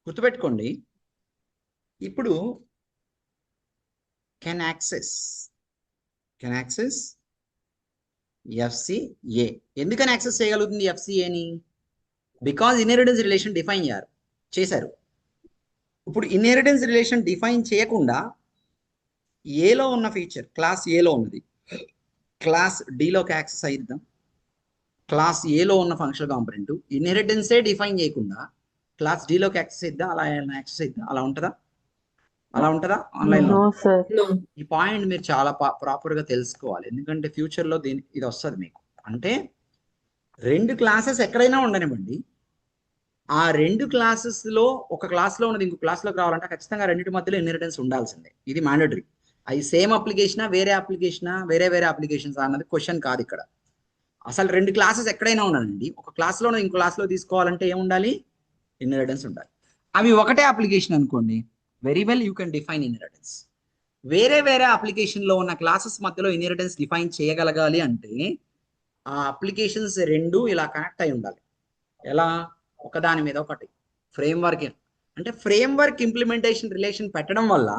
గుర్తుపెట్టుకోండి, ఇప్పుడు can access FCA. ఎందుకని access చేయగలుగుతుంది ఎఫ్సిఏని? Because inheritance relation define చేశారు. ఇప్పుడు inheritance relation define చేయకుండా ఏలో ఉన్న ఫీచర్ క్లాస్ ఏలో ఉన్నది క్లాస్ డిలోకి యాక్సెస్ అయిద్దాం. క్లాస్ ఏలో ఉన్న ఫంక్షనల్ కాంపొనెంట్ ఇన్హెరిటెన్సే డిఫైన్ చేయకుండా క్లాస్ డిలోకి యాక్సెస్ ఇద్దాం, అలా యాక్సెస్ ఇద్దాం, అలా ఉంటుందా? ఆన్లైన్ లో ఈ పాయింట్ మీరు చాలా ప్రాపర్ గా తెలుసుకోవాలి, ఎందుకంటే ఫ్యూచర్ లో ఇది వస్తుంది మీకు. అంటే 2 క్లాసెస్ ఎక్కడైనా ఉండనివ్వండి, ఆ 2 క్లాసెస్ లో ఒక క్లాస్ లో ఉన్నది ఇంకో క్లాస్ లోకి రావాలంటే ఖచ్చితంగా రెండింటి మధ్యలో ఇన్హెరిటెన్స్ ఉండాల్సిందే. ఇది మ్యాండేటరీ. అది సేమ్ అప్లికేషనా వేరే అప్లికేషన్స్ అన్నది క్వశ్చన్ కాదు ఇక్కడ. అసలు 2 క్లాసెస్ ఎక్కడైనా ఉన్నాయండి, ఒక క్లాస్ లో ఇంకో క్లాస్ లో తీసుకోవాలంటే ఏముండాలి? ఇన్హెరిటెన్స్ ఉండాలి. అవి ఒకటే అప్లికేషన్ అనుకోండి, very well you can define inheritance. వేరే అప్లికేషన్ లో ఉన్న క్లాసెస్ మధ్యలో ఇన్హెరిటెన్స్ డిఫైన్ చేయగలగాలి అంటే ఆ అప్లికేషన్స్ 2 ఇలా కనెక్ట్ అయి ఉండాలి. ఎలా? ఒకదాని మీద ఒకటి. ఫ్రేమ్వర్క్ అంటే ఫ్రేమ్వర్క్ ఇంప్లిమెంటేషన్ రిలేషన్ పెట్టడం వల్ల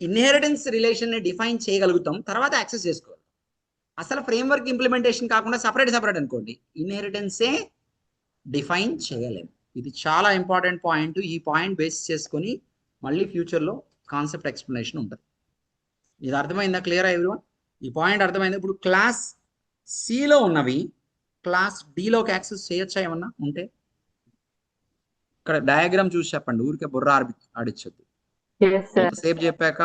ఇన్హెరిటెన్స్ రిలేషన్ ని డిఫైన్ చేయగలుగుతాం, తర్వాత యాక్సెస్ చేసుకోవాలి. అసలు ఫ్రేమ్వర్క్ ఇంప్లిమెంటేషన్ కాకుండా సపరేట్ అనుకోండి, ఇన్హెరిటెన్సే డిఫైన్ చేయలేము. ఇది చాలా ఇంపార్టెంట్ పాయింట్. ఈ పాయింట్ బేస్ చేసుకొని మళ్ళీ ఫ్యూచర్లో కాన్సెప్ట్ ఎక్స్ప్లెనేషన్ ఉంటుంది. ఇది అర్థమైందా? Clear everyone? ఈ పాయింట్ అర్థమైందా? ఇప్పుడు క్లాస్ సిలో ఉన్నవి క్లాస్ డిలోకి యాక్సెస్ చేయొచ్చా ఏమన్నా ఉంటే? ఇక్కడ డయాగ్రామ్ చూసి చెప్పండి, ఊరికే బుర్ర ఆడిచ్చొద్దు. సేపు చెప్పాక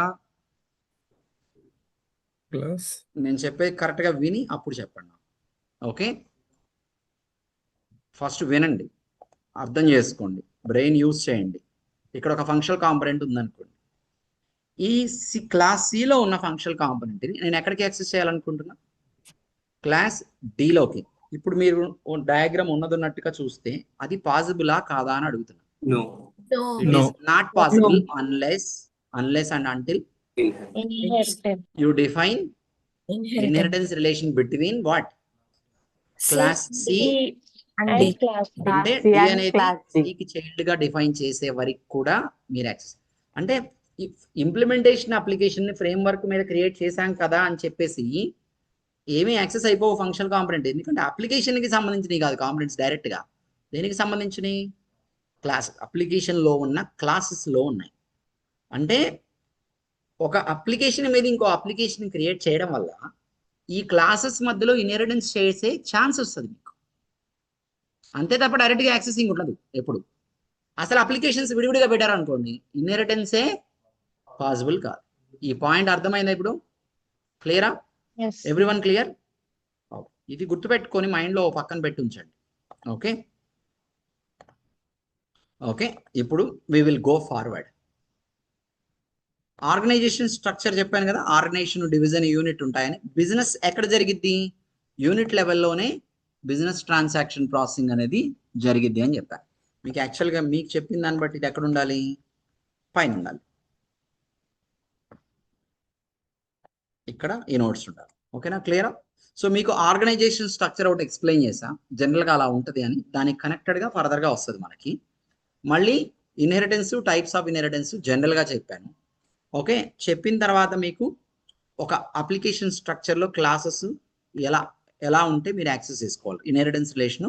నేను చెప్పేది కరెక్ట్గా విని అప్పుడు చెప్పండి. ఓకే, ఫస్ట్ వినండి, అర్థం చేసుకోండి, బ్రెయిన్ యూజ్ చేయండి. ఇక్కడ ఒక ఫంక్షనల్ కాంపొనెంట్ ఉందనుకోండి, ఈ క్లాస్ సిలో ఉన్న ఫంక్షనల్ కాంపొనెంట్ని నేను ఎక్కడికి యాక్సెస్ చేయాలనుకుంటున్నా? క్లాస్ డిలోకి. ఇప్పుడు మీరు డయాగ్రామ్ ఉన్నట్టుగా చూస్తే అది పాసిబులా కాదా అని అడుగుతున్నా. No. It is not possible unless and until you define inheritance relation between what? Class C and D. అంటే D అనేది C కి చైల్డ్ గా డిఫైన్ చేసే వరకు కూడా మీరు యాక్సెస్. అంటే ఇంప్లిమెంటేషన్ అప్లికేషన్ ని ఫ్రేమ్ వర్క్ మీద క్రియేట్ చేశాం కదా అని చెప్పేసి ఏమీ యాక్సెస్ అయిపోవు ఫంక్షనల్ కాంపొనెంట్. ఎందుకంటే అప్లికేషన్ కి సంబంధించినవి కాదు కాంపొనెంట్స్, డైరెక్ట్ గా దేనికి సంబంధించినవి? క్లాస్ అప్లికేషన్ లో ఉన్న క్లాసెస్ లో ఉన్నాయి. అంటే ఒక అప్లికేషన్ మీద ఇంకో అప్లికేషన్ క్రియేట్ చేయడం వల్ల ఈ క్లాసెస్ మధ్యలో ఇన్హెరిటెన్స్ చేసే ఛాన్స్ వస్తుంది మీకు, అంతే తప్ప డైరెక్ట్ గా యాక్సెసింగ్ ఉండదు ఎప్పుడు. అసలు అప్లికేషన్స్ విడివిడిగా పెట్టారు అనుకోండి, ఇన్హెరిటెన్సే పాసిబుల్ కాదు. ఈ పాయింట్ అర్థమైందా ఇప్పుడు? క్లియరా? Everyone clear? ఇది గుర్తుపెట్టుకొని మైండ్ లో పక్కన పెట్టి ఉంచండి. ఓకే ఓకే, ఇప్పుడు we will go forward. Organisation structure చెప్పాను కదా, ఆర్గనైజేషన్, డివిజన్, యూనిట్ ఉంటాయని. బిజినెస్ ఎక్కడ జరిగిద్ది? యూనిట్ లెవెల్లోనే బిజినెస్ ట్రాన్సాక్షన్ ప్రాసెసింగ్ అనేది జరిగిద్ది అని చెప్పాను. మీకు యాక్చువల్గా మీకు చెప్పిన దాన్ని బట్టి ఇది ఎక్కడ ఉండాలి? పైన ఉండాలి, ఇక్కడ ఈ నోట్స్ ఉండాలి. ఓకేనా? క్లియరా? సో మీకు ఆర్గనైజేషన్ స్ట్రక్చర్ ఒకటి ఎక్స్ప్లెయిన్ చేసా, జనరల్గా అలా ఉంటుంది అని. దానికి కనెక్టెడ్గా ఫర్దర్గా వస్తుంది మనకి. మళ్ళీ ఇన్హెరిటెన్స్, టైప్స్ ఆఫ్ ఇన్హెరిటెన్స్ జనరల్గా చెప్పాను. ఓకే, చెప్పిన తర్వాత మీకు ఒక అప్లికేషన్ స్ట్రక్చర్లో క్లాసెస్ ఎలా ఉంటే మీరు యాక్సెస్ చేసుకోవాలి, ఇన్హెరిటెన్స్ రిలేషన్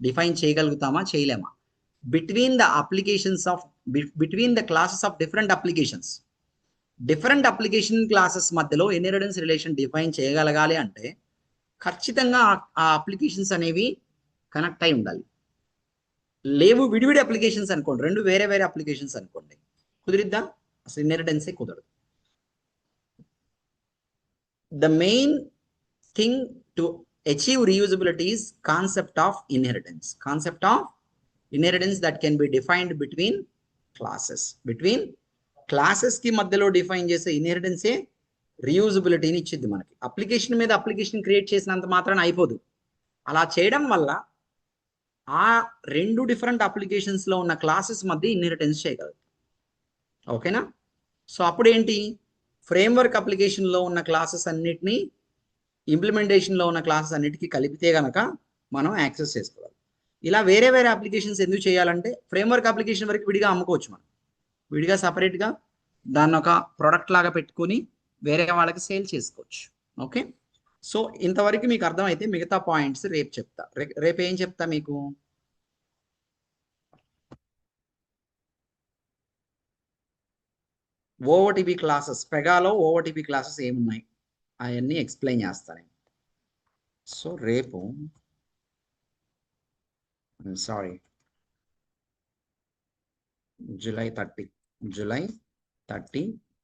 డిఫైన్ చేయగలుగుతామా చేయలేమా, between the classes of different application classes మధ్యలో ఇన్హెరిటెన్స్ రిలేషన్ డిఫైన్ చేయగలగాలి అంటే ఖచ్చితంగా ఆ అప్లికేషన్స్ అనేవి కనెక్ట్ అయి ఉండాలి. లేవు విడివిడి అప్లికేషన్స్ అనుకోండి, 2 వేరే అప్లికేషన్స్ అనుకోండి, కుదిరిద్దా? అసలు ఇన్హెరిటెన్సే కుదరదు. The main thing to achieve reusability is concept of inheritance. Inheritance that can be defined between classes కి మధ్యలో డిఫైన్ చేసే ఇన్హెరిటెన్సే రీయూజబిలిటీని ఇచ్చింది మనకి. అప్లికేషన్ మీద అప్లికేషన్ క్రియేట్ చేసినంత మాత్రాన అయిపోదు. అలా చేయడం వల్ల ఆ 2 డిఫరెంట్ అప్లికేషన్స్ లో ఉన్న క్లాసెస్ మధ్య ఇన్హెరిటెన్స్ చేయగలదు. ఓకేనా? సో అప్పుడు ఏంటి, ఫ్రేమ్వర్క్ అప్లికేషన్ లో ఉన్న క్లాసెస్ అన్నిటినీ ఇంప్లిమెంటేషన్ లో ఉన్న క్లాసెస్ అన్నిటికీ కలిపితే గనక మనం యాక్సెస్ చేసుకోవాలి. ఇలా వేరే వేరే అప్లికేషన్స్ ఎందుకు చేయాలంటే, ఫ్రేమ్వర్క్ అప్లికేషన్ వరకు విడిగా అమ్ముకోవచ్చు, మనం విడిగా సపరేట్గా దాన్ని ఒక ప్రొడక్ట్ లాగా పెట్టుకొని వేరే వాళ్ళకి సేల్ చేసుకోవచ్చు. ఓకే, సో ఇంతవరకు మీకు అర్థమైతే మిగతా పాయింట్స్ రేపు చెప్తా. రేపు ఏం చెప్తా మీకు, ఓఓటీపీ క్లాసెస్, పెగాలో ఓఓటీపీ క్లాసెస్ ఏమున్నాయి అవన్నీ ఎక్స్ప్లెయిన్ చేస్తాను. సో రేపు July 30,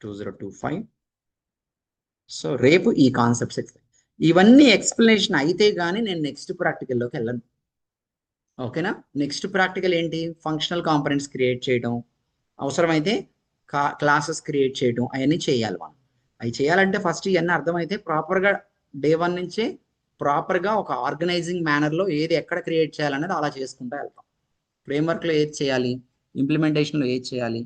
2025. సో రేపు ఈ కాన్సెప్ట్స్ ఇవన్నీ ఎక్స్ప్లెనేషన్ అయితే కానీ నేను నెక్స్ట్ ప్రాక్టికల్లోకి వెళ్ళను. ఓకేనా? నెక్స్ట్ ప్రాక్టికల్ ఏంటి, ఫంక్షనల్ కాంపనెంట్స్ క్రియేట్ చేయడం, అవసరమైతే క్లాసెస్ క్రియేట్ చేయడం, అవన్నీ చేయాలి మనం. అవి చేయాలంటే ఫస్ట్ ఇవన్నీ అర్థమైతే ప్రాపర్గా డే 1 నుంచే ప్రాపర్గా ఒక ఆర్గనైజింగ్ మేనర్లో ఏది ఎక్కడ క్రియేట్ చేయాలనేది అలా చేసుకుంటూ వెళ్తాం. ఫ్రేమ్వర్క్లో ఏది చేయాలి, ఇంప్లిమెంటేషన్లో ఏది చేయాలి,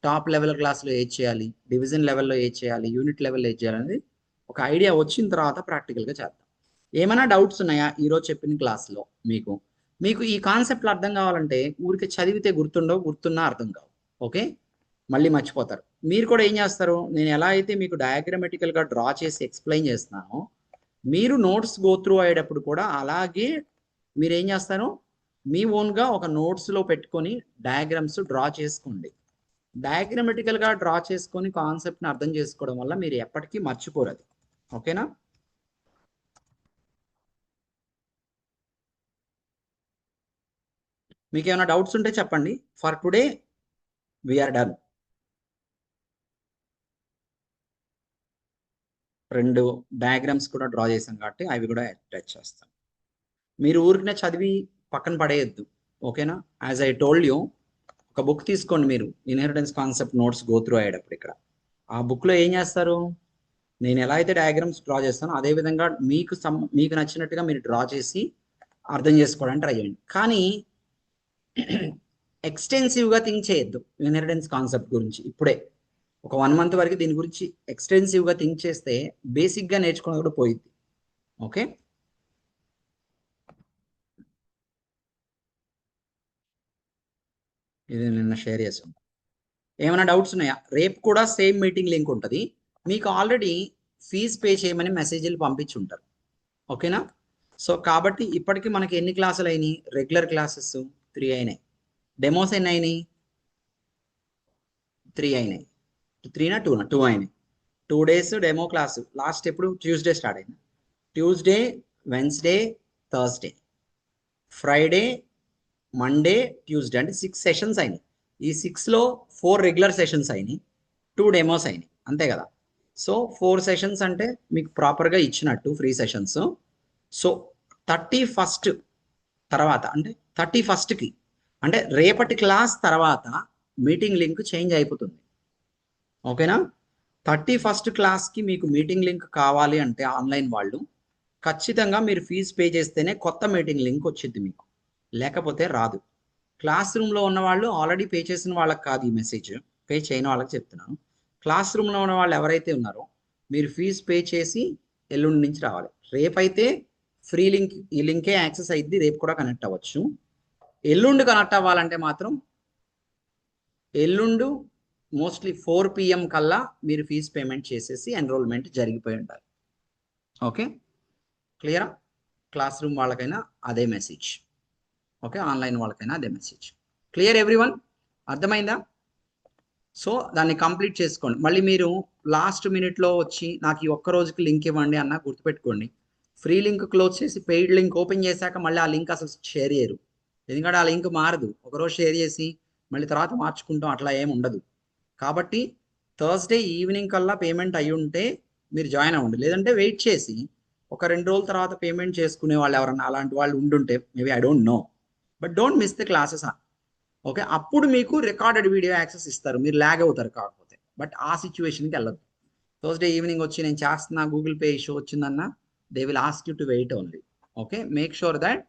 టాప్ లెవెల్ క్లాస్లో ఏది చేయాలి, డివిజన్ లెవెల్లో ఏది చేయాలి, యూనిట్ లెవెల్లో ఏది చేయాలనేది ఒక ఐడియా వచ్చిన తర్వాత ప్రాక్టికల్గా చేద్దాం. ఏమైనా డౌట్స్ ఉన్నాయా ఈరోజు చెప్పిన క్లాస్లో? మీకు ఈ కాన్సెప్ట్లు అర్థం కావాలంటే ఊరికి చదివితే గుర్తున్నా అర్థం కావు. ఓకే, మళ్ళీ మర్చిపోతారు. మీరు కూడా ఏం చేస్తారు, నేను ఎలా అయితే మీకు డయాగ్రమెటికల్గా డ్రా చేసి ఎక్స్ప్లెయిన్ చేస్తున్నానో, మీరు నోట్స్ గో త్రూ అయ్యేటప్పుడు కూడా అలాగే మీరు ఏం చేస్తారు, మీ ఓన్గా ఒక నోట్స్లో పెట్టుకొని డయాగ్రామ్స్ డ్రా చేసుకోండి. డయాగ్రమెటికల్గా డ్రా చేసుకొని కాన్సెప్ట్ని అర్థం చేసుకోవడం వల్ల మీరు ఎప్పటికీ మర్చిపోరు అది. ఓకేనా? మీకు ఏమైనా డౌట్స్ ఉంటే చెప్పండి. For today we're done. 2 diagrams కూడా డ్రా చేశాం కాబట్టి అవి కూడా అటాచ్ చేస్తాం. మీరు ఊరికనే చదివి పక్కన పడేయద్దు. ఓకేనా? యాజ్ ఐ టోల్డ్ యూ, ఒక బుక్ తీసుకోండి మీరు, inheritance concept notes go through అయ్యేటప్పుడు. ఇక్కడ ఆ బుక్లో ఏం చేస్తారు, నేను ఎలా అయితే డయాగ్రామ్స్ డ్రా చేస్తానో అదేవిధంగా మీకు నచ్చినట్టుగా మీరు డ్రా చేసి అర్థం చేసుకోవడానికి ట్రై చేయండి. కానీ ఎక్స్టెన్సివ్గా థింక్ చేయొద్దు ఇన్హెరిటెన్స్ కాన్సెప్ట్ గురించి. ఇప్పుడే ఒక 1 month వరకు దీని గురించి ఎక్స్టెన్సివ్గా థింక్ చేస్తే బేసిక్గా నేర్చుకోవడం కూడా పోయిద్ది. ఓకే, ఇది నిన్న షేర్ చేసాం. ఏమైనా డౌట్స్ ఉన్నాయా? రేపు కూడా సేమ్ మీటింగ్ లింక్ ఉంటుంది. మీకు ఆల్రెడీ ఫీజు పే చేయమని మెసేజ్లు పంపించి ఉంటారు. ఓకేనా? సో కాబట్టి ఇప్పటికీ మనకి ఎన్ని క్లాసులు అయినాయి, రెగ్యులర్ క్లాసెస్ 3 అయినాయి, డెమోస్ ఎన్ని అయినాయి, 3 అయినాయి, 3నా 2నా 2 అయినాయి. 2 days డెమో క్లాసు. లాస్ట్ ఎప్పుడు, ట్యూస్డే స్టార్ట్ అయింది. Tuesday, Wednesday, Thursday, Friday, Monday, Tuesday, అంటే 6 సెషన్స్ అయినాయి. ఈ 6లో 4 రెగ్యులర్ సెషన్స్ అయినాయి, 2 డెమోస్ అయినాయి, అంతే కదా? సో 4 సెషన్స్ అంటే మీకు ప్రాపర్గా ఇచ్చినట్టు ఫ్రీ సెషన్స్. సో 31st తర్వాత, అంటే 31st అంటే రేపటి క్లాస్ తర్వాత మీటింగ్ లింక్ చేంజ్ అయిపోతుంది. ఓకేనా? 31st క్లాస్కి మీకు మీటింగ్ లింక్ కావాలి అంటే ఆన్లైన్ వాళ్ళు ఖచ్చితంగా మీరు ఫీజు పే చేస్తేనే కొత్త మీటింగ్ లింక్ వచ్చింది మీకు, లేకపోతే రాదు. క్లాస్ రూమ్లో ఉన్న వాళ్ళు ఆల్రెడీ పే చేసిన వాళ్ళకి కాదు ఈ మెసేజ్, పే చేయని వాళ్ళకి చెప్తున్నాను. క్లాస్ రూమ్లో ఉన్న వాళ్ళు ఎవరైతే ఉన్నారో మీరు ఫీజు పే చేసి ఎల్లుండి నుంచి రావాలి. రేపైతే ఫ్రీ లింక్, ఈ లింకే యాక్సెస్ అయ్యిద్ది, రేపు కూడా కనెక్ట్ అవ్వచ్చు. ఎల్లుండి కనెక్ట్ అవ్వాలంటే మాత్రం ఎల్లుండు మోస్ట్లీ 4 PM కల్లా మీరు ఫీజు పేమెంట్ చేసేసి ఎన్రోల్మెంట్ జరిగిపోయి ఉండాలి. ఓకే, క్లియరా? క్లాస్ రూమ్ వాళ్ళకైనా అదే మెసేజ్, ఓకే, ఆన్లైన్ వాళ్ళకైనా అదే మెసేజ్. Clear everyone? అర్థమైందా? సో దాన్ని కంప్లీట్ చేసుకోండి. మళ్ళీ మీరు లాస్ట్ మినిట్లో వచ్చి నాకు ఈ ఒక్క రోజుకి లింక్ ఇవ్వండి అన్న గుర్తుపెట్టుకోండి, ఫ్రీ లింక్ క్లోజ్ చేసి పెయిడ్ లింక్ ఓపెన్ చేశాక మళ్ళీ ఆ లింక్ అసలు షేర్ చేయరు. ఎందుకంటే ఆ లింక్ మారదు, ఒకరోజు షేర్ చేసి మళ్ళీ తర్వాత మార్చుకుంటాం, అట్లా ఏమి ఉండదు. కాబట్టి థర్స్డే ఈవినింగ్ కల్లా పేమెంట్ అయ్యి ఉంటే మీరు జాయిన్ అవ్వండి. లేదంటే వెయిట్ చేసి ఒక 2 రోజుల తర్వాత పేమెంట్ చేసుకునే వాళ్ళు ఎవరన్నా అలాంటి వాళ్ళు ఉండుంటే maybe, I don't know, but don't miss the classes. Okay, అప్పుడు మీకు రికార్డెడ్ వీడియో యాక్సెస్ ఇస్తారు, మీరు ల్యాగ్ అవుతారు కాకపోతే. బట్ ఆ సిచ్యువేషన్కి వెళ్ళదు. థర్స్డే ఈవినింగ్ వచ్చి నేను చేస్తున్నా గూగుల్ పే ఇష్యూ వచ్చిందన్న, they will ask you to wait only. Okay, make sure that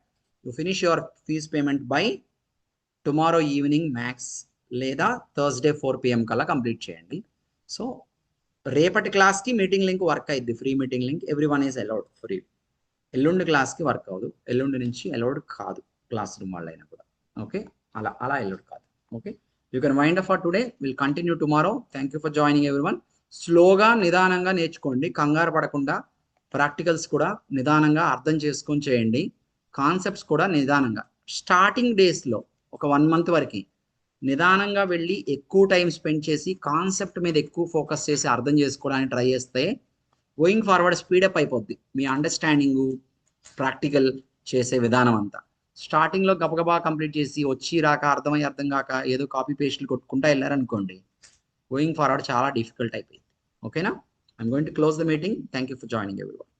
you finish your fees payment by tomorrow evening max, లేదా థర్స్డే 4 PM కల్లా కంప్లీట్ చేయండి. సో రేపటి క్లాస్కి మీటింగ్ లింక్ వర్క్ అయింది, free meeting link, every one is allowed free. ఎల్లుండి క్లాస్కి work అవ్వదు, ఎల్లుండి నుంచి అలౌడ్ కాదు క్లాస్ రూమ్ వాళ్ళైనా కూడా. ఓకే, అలా అలౌడ్ కాదు. Okay, you can wind up for today, will continue tomorrow. Thank you for joining everyone. స్లోగా నిదానంగా నేర్చుకోండి, కంగారు పడకుండా. ప్రాక్టికల్స్ కూడా నిదానంగా అర్థం చేసుకొని చేయండి, కాన్సెప్ట్స్ కూడా నిదానంగా. స్టార్టింగ్ డేస్లో ఒక 1 month వరకు నిదానంగా వెళ్ళి ఎక్కువ టైం స్పెండ్ చేసి కాన్సెప్ట్ మీద ఎక్కువ ఫోకస్ చేసి అర్థం చేసుకోవడానికి ట్రై చేస్తే గోయింగ్ ఫార్వర్డ్ స్పీడప్ అయిపోద్ది మీ అండర్స్టాండింగు, ప్రాక్టికల్ చేసే విధానం అంతా. స్టార్టింగ్లో గబగబా కంప్లీట్ చేసి వచ్చి రాక అర్థం కాక ఏదో కాపీ పేస్ట్లు కొట్టుకుంటా వెళ్ళారనుకోండి, గోయింగ్ ఫార్వర్డ్ చాలా డిఫికల్ట్ అయిపోయింది. ఓకేనా? I'm going to close the meeting. Thank you for joining everyone.